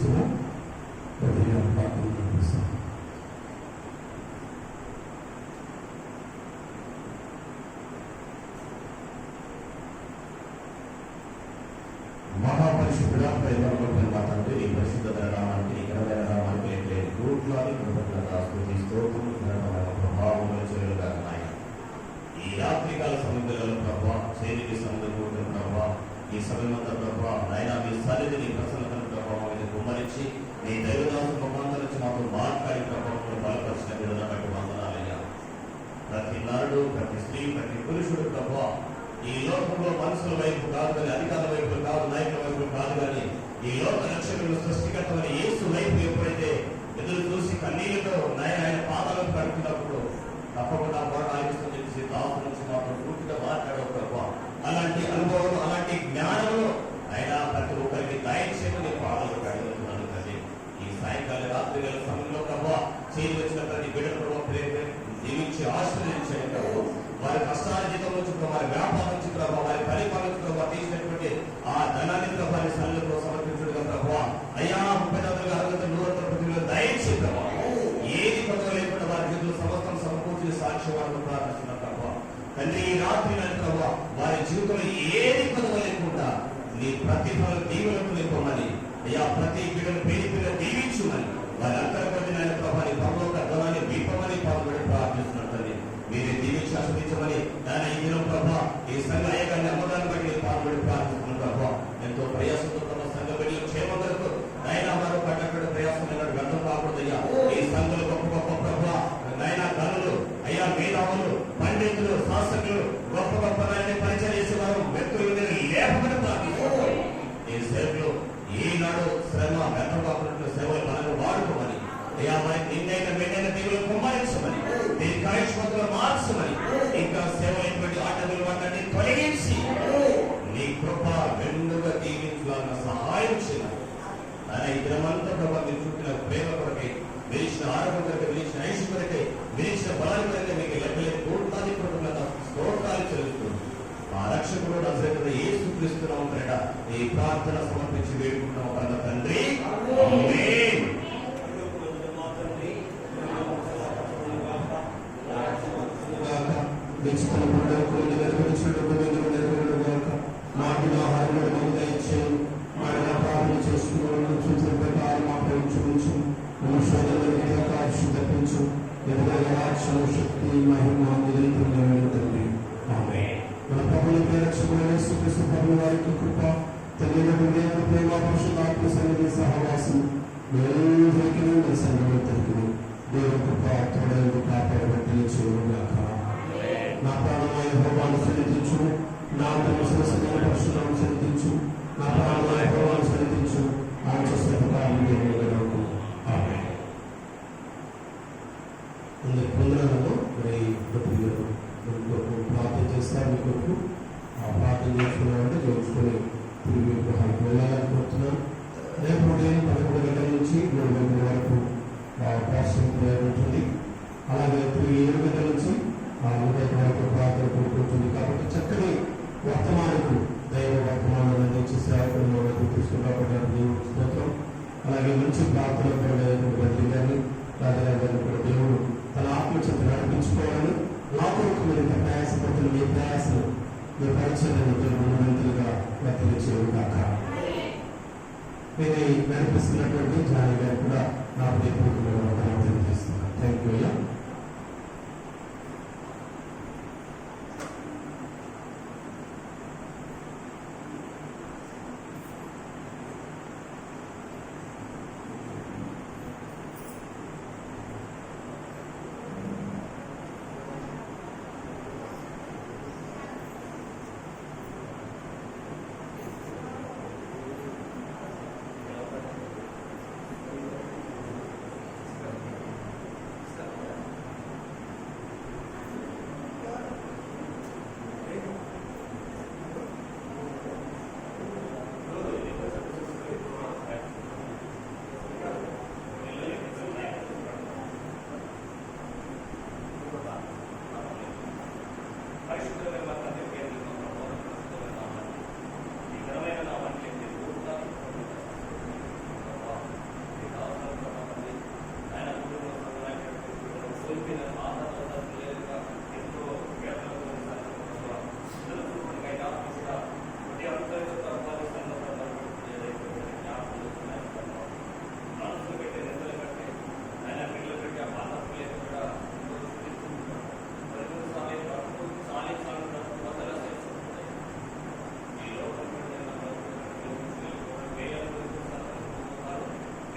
ప్రార్థిస్తున్నాం. ప్రార్థన నడిపిస్తాం. మహాపరిశుద్ధుడా ప్రేమ తండ్రి ఈ పరిశుద్ధ నామానికి ఇకరమైన నామానికి లేని కోట్లాది కృతజ్ఞత స్తుతి స్తోత్రములు ఘనమైన ప్రభావములు చేయుగా ఉన్నాయి. ఈ రాత్రికాల సమయంలో ప్రభా చేరికి సముద్రపూర్ణ ప్రభా ఈ సమయమంతా ప్రభా నాయన మీ సన్నిధిని ప్రసన్నతను ప్రభావం మీద కుమ్మరించి నీ దైవదాసు ముఖాంతరం నుంచి మాతో మాట్లాడి ప్రభావంలో బలపరిచిన విధంగా బట్టి వందనాలయ్యా. ప్రతి నరుడు, ప్రతి స్త్రీ, ప్రతి పురుషుడు ప్రభా ఈ లోకంలో మనుషుల వైపు కాదు కానీ, అధికారుల వైపు కాదు, నాయకుల వైపు కాదు కానీ, ఈ లోక రక్షకులు సృష్టికర్తమైన యేసు వైపు ఎప్పుడైతే ఎదురు చూసి కన్నీళ్లతో ఆయన పాదాలను కడుతున్నప్పుడు తప్పకుండా ఆలోచిస్తూ చెప్పేసి దాసు నుంచి మాత్రం పూర్తిగా మాట్లాడవు ప్రభావ. అలాంటి అనుభవం, అలాంటి జ్ఞానంలో ఆయన ప్రతి ఒక్కరికి దయచేయమని పాదాలు కడుగుతున్నాను తల్లి. ఈ సాయంకాల రాత్రి గల సమయంలో ప్రభావ చేసి వచ్చిన ప్రతి బిడ్డ ప్రభావ జీవించి ఆశీర్వదించండి ప్రభావ. వారి కష్టాల జీతం నుంచి వారి వ్యాపారం నుంచి ప్రభావ, వారి పరిపాలన నుంచి ప్రభావ తీసినటువంటి ఆ ధనాన్ని ప్రభావాన్ని సన్నిధిలో సమర్పించడుగా ప్రభావ. అయ్యా 30 60 100 దయచేసి ప్రభావ ఏది కొత్తగా లేకుండా వారి జీవితంలో సమస్తం సమకూర్చి సాక్షి వారిని ప్రార్థిస్తున్న ప్రభావ. తండ్రి ఈ రాత్రి ప్రభావ వారి జీవితంలో ఏది కొత్తగా లేకుండా నీ ప్రతిఫల దీవులకు నింపమని, అయ్యా ప్రతి బిడ్డను పేరు పిల్లలు దీవించుమని, వారి అంతర్గతి నాయన ప్రభాని పరలోక ధనాన్ని దీపమని పాల్గొని ప్రార్థిస్తున్నారు. మీరే దీవించి ఆస్వాదించమని నాయన ఈ దినం ప్రభా ఈ సంఘ అయ్యగారిని అమ్మదాన్ని బట్టి నేను పాల్గొని ప్రార్థిస్తున్నాను ప్రభా. ఎంతో ప్రయాసంతో తమ సంఘ బిడ్డలు క్షేమం వరకు నాయన వారు పడ్డ ప్రయాసం గంధం కాకూడదయ్యా. ఈ సంఘాలు గొప్ప గొప్ప ప్రభా నాయన గనులు, అయ్యా మేధావులు, పండితులు, శాస్త్రులు, గొప్ప గొప్ప నాయన పరిచయం చేసేవారు వ్యక్తులు లేపమని ప్రార్థిస్తున్నాను. ఈ సేవలు ఈనాడు శ్రమ వ్యర్థం కాకుండా సేవలు మనకు వాడుకోమని, అయ్యా మరి నిన్నైనా మెన్నైనా దేవులు కుమ్మరించమని, దీని కార్యక్షమతలో మార్చమని, ఇంకా సేవలైనటువంటి ఆటలు వాటిని తొలగించి నీ కృప వెన్నుగా దీవించాలన్న సహాయం చేయాలి. ఆయన ఈ దినమంతా ప్రభావ మీరు చూపిన ప్రేమ కొరకై, విరిచిన ఆరోగ్యం కొరకై, విరిచిన ఐష్ కొరకై, విరిచిన బలాన్ని కొరకై మీకు లెక్కలేని కోట్లాది కృపల స్తోత్రాలు చెల్లిస్తుంది. ఆ రక్షకుడు నజరేయుడైన యేసుక్రీస్తునామం పేరిట ఈ ప్రార్థన సమర్పించి వేడుకుంటున్నాము కన్న తండ్రి. ఆమేన్. మాటిన ఆహారం దయచేయం. ఆయన ప్రార్థన చేసుకున్న చూసిన ప్రకారం మా ప్రేమించు శుద్ధపించు ఎదురైన రాక్షణ శక్తి మహిమ తండ్రి. మన ప్రభుని ప్రేరక్షకుడు యేసుక్రీస్తు ప్రభు వారికి కృప, తెలియని ప్రేమ, పరిశుద్ధాత్మ సన్నిధి సహవాసం అందరికీ మన సంఘమంతరికి దేవుని కృప తోడైంది కాపాడబట్టి చూడగాక. నా ప్రాణమైన యెహోవాను సన్నిధించు, నా అంతరంగ పరిశుద్ధం సన్నిధించు, నా ప్రాణమైన యెహోవాను సన్నిధించు, ఆయన చేసిన ప్రకారం దేవుడు. ఆమేన్. అందరి పొందడంలో మరి ప్రార్థన చేస్తారు. మీ కొరకు ఆ ప్రార్థన చేసుకున్నామంటే జోచుకొని తిరిగి విగ్రహానికి వెళ్ళాలనుకుంటున్నాను. రేపు ఉదయం 11 గంటల నుంచి 3 గంటల వరకు పాస్టింగ్ ప్రేయర్ ఉంటుంది. అలాగే తిరిగి 7 గంటల నుంచి 9 గంటల వరకు ప్రార్థన కూడుకుంటుంది. కాబట్టి చక్కని వర్తమానకు దైవ వర్తమానాన్ని అందించి సేవకులను తీసుకుంటాం. దేవుడు స్తోత్రం. అలాగే మంచి ప్రార్థన బండి గారిని, రాజరాజు గారిని కూడా దేవుడు తన ఆత్మచేత నడిపించుకోవాలని, నా కొరకు మీరు ప్రయాసపడుతున్న మీ ప్రయాసను, మీ పరిచయాన్ని దేవుడుగా వర్తించేవి కాక. మీరు నడిపిస్తున్నటువంటి జాని గారు కూడా నా ప్రియపూర్వకంగా తెలియజేస్తున్నారు. థ్యాంక్ యూ అయ్యా.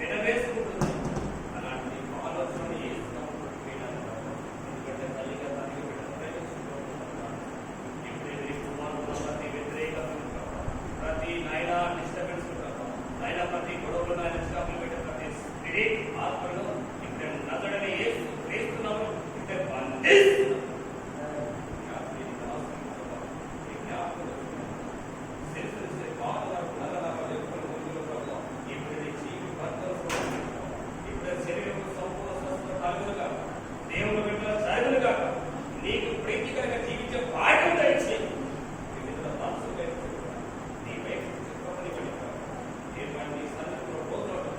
వినవేసుకుంటుంది. అలాంటి ఆలోచన ఎందుకంటే తల్లిగా తల్లి ప్రతి వ్యతిరేకత ప్రతి నాయన డిస్టర్బెన్స్ నాయన ప్రతి గొడవలు నాయన స్టాపులు పెట్టే ప్రతి స్పిరిట్ ఆత్మలో ఇక్కడ నజడని వేస్తున్నాము ఇక్కడ బంధిస్తున్నాము. దేవుని బిడ్డల సరిగా నీకు ప్రీతికరంగా జీవించే భాగ్యం దయచి నీ సన్నిధిలో రోజులు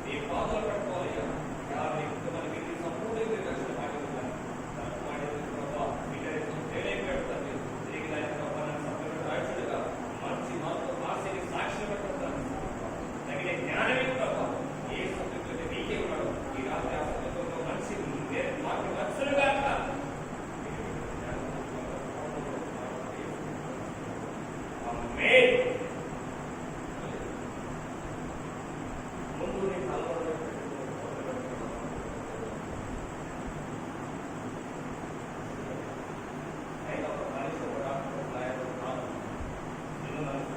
నీ పాదాలు కట్టుకోవాలి. మనకి సంపూర్ణ రక్షణ భాగ్యం మంచి మాతో మాసేది సాక్షి పెట్టుకుంటాను. తగిన జ్ఞానమే ప్రభావ ఏ సబ్జెక్టు నీకే ఉన్నాడు. ఈ రాత్రి ఆ సబ్జెక్టులో మనిషి మాకు నచ్చులుగా ముందు నీ తలలో అయినా ఒక మనిషి కూడా కాదు. నిన్ను నన్ను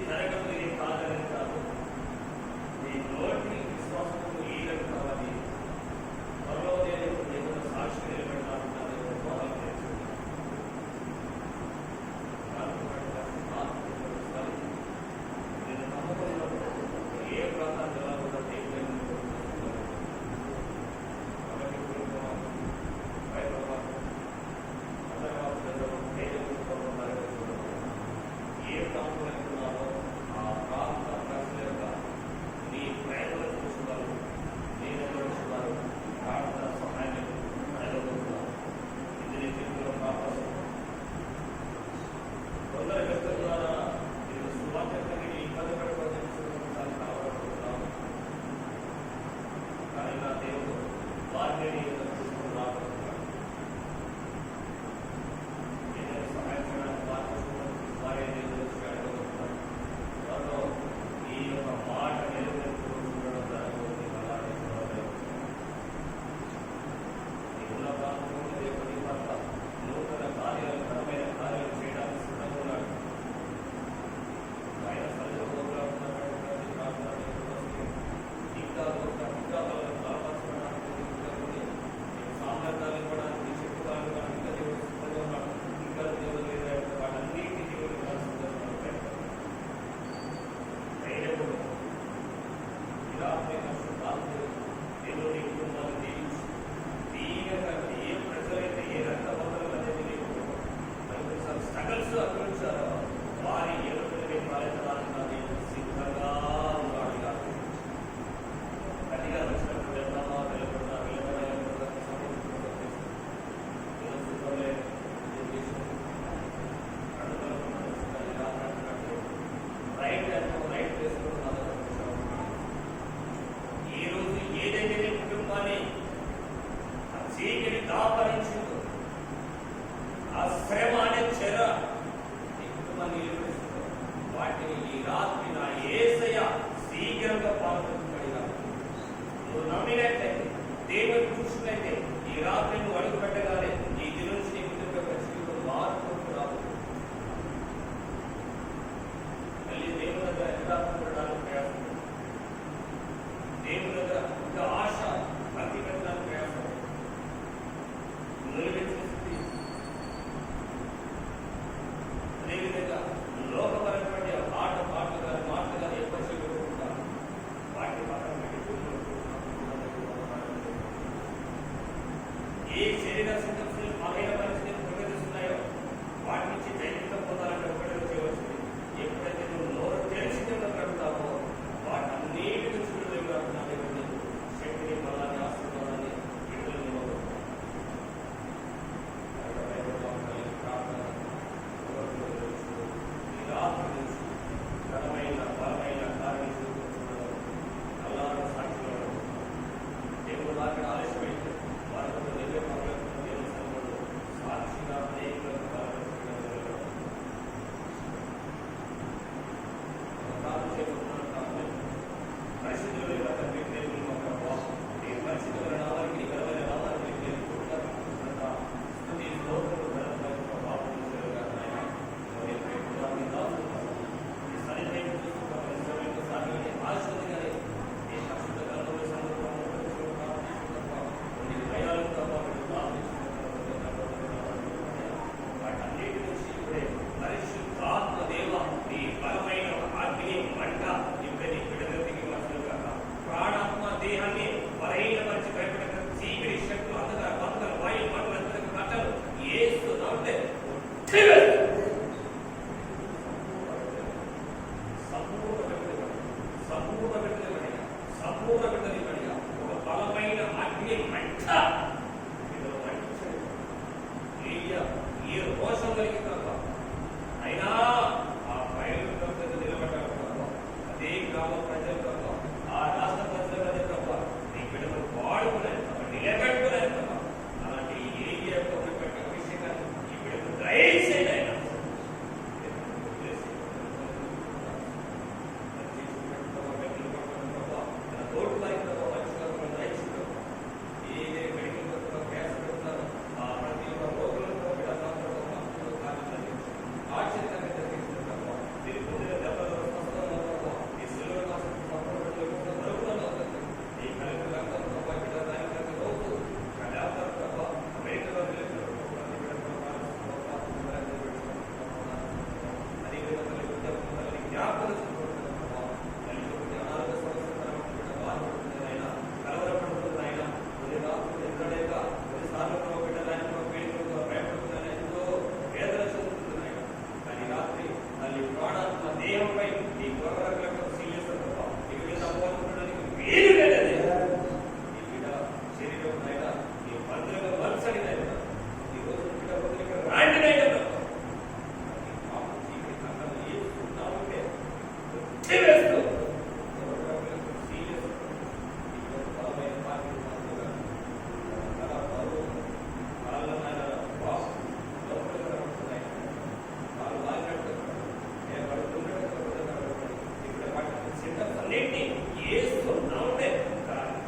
జరగదు, ఇది కాదని కాదు. నీ నోటి విశ్వాసము ఈగలు కావాలి. త్వరలో నేను దేవుడు సాక్షి నిలబెట్టాలని ద్వారా నేను నమ్మకంలో ఏ ప్రాంతాల్లో కూడా దేవుడు కాబట్టి ఏ ప్రాంతంలో ఉన్నారో ఆ ప్రాంత ప్రజల యొక్క నీ ప్రయత్నం చూస్తున్నారు, నేను చూస్తున్నారు, ప్రార్థన సహాయం అడగబోతున్నారు. ఇది నీ జీవితంలో ప్రార్థన కొందరు వ్యక్తుల ద్వారా నేను సువార్తని ఇబ్బంది పడిపోతున్నాను కానీ నా దేవుడు వారిని తీసుకుని రాబోతున్నాడు. ఏదైనా సహాయం చేయడానికి వారే దేవుడు అడగబోతున్నాడు. త్వరలో ఈ యొక్క మాట నిలబెట్టుకుంటూ జరగబోతుంది. అలాగే ఉన్న ప్రాంతంలో దేవుడి పట్ల నూతన కార్యాలు, ఘనమైన కార్యాలు చేయడానికి సిద్ధంగా ఉన్నాడు. ఆయన సరిగ్గా ఇంకా బలపరచడానికి సామర్థ్యాలు ఇవ్వడానికి, శక్తులు ఇంకా దేవుడు సిద్ధంగా ఉన్నాడు. ఇంకా దేవుడు వాటన్నిటి దేవుడు ధైర్యముడు ఇలా దేవుడి కుటుంబాన్ని దీవించి దీనిగా ఏ ప్రజలైతే ఏ రక్తబంధువులు అనేది స్ట్రగల్స్ అనుభవించారో వారి ఎదుటిని పాలించడానికి దేవుడు సిద్ధంగా ఉన్నాడు. గట్టిగా వచ్చినప్పుడు వెళ్తామా వెళ్ళకుండా రైట్ వేసుకుంటున్నారు. ఈ రోజు ఏదైతే నీ కుటుంబాన్ని చీకటి దాపరించిందో ఆ శ్రమ అనే చెర నీ కుటుంబాన్ని నిలబెడుతుందో వాటిని ఈ రాత్రి నా యేసయ్య శీఘ్రంగా పాల్గొనబడిగా నువ్వు నమ్మినట్లయితే, దేవుని చూసినట్లయితే ఈ రాత్రి నువ్వు అడుగు పెట్టగానే ఈ దిన నుంచి నీ కుటుంబ జీవితం మార్పు రాదు. మళ్ళీ దేవుని దగ్గర ఎదురాడడానికి ప్రయాసం, దేవుని దగ్గర ఇంకా ఆశ భక్తి పెట్టడానికి ప్రయాసం నిలబెట్టేసి అదేవిధంగా లోకపరమైన పాటలు కానీ మాటలు కానీ ఎక్కువ చేయకుండా వాటిని పక్కన పెట్టి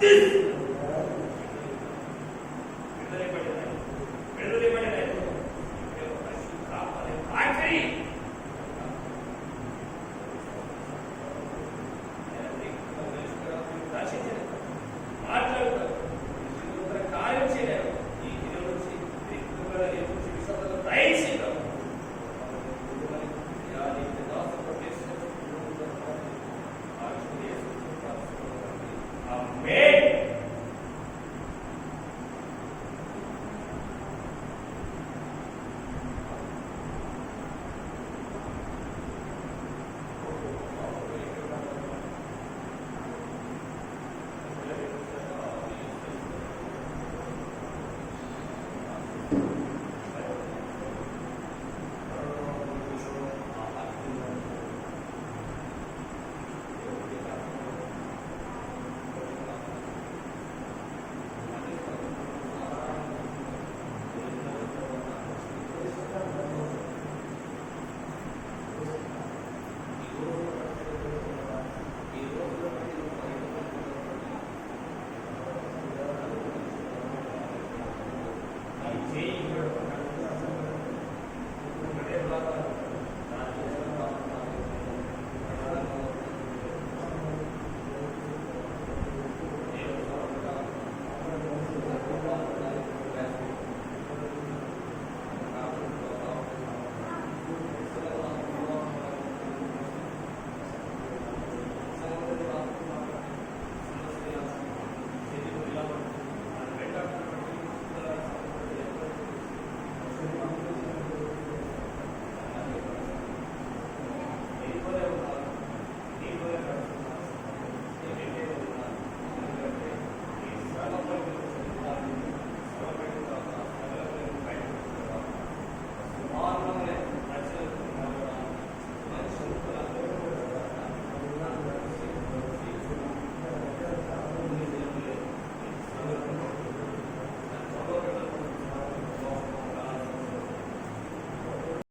this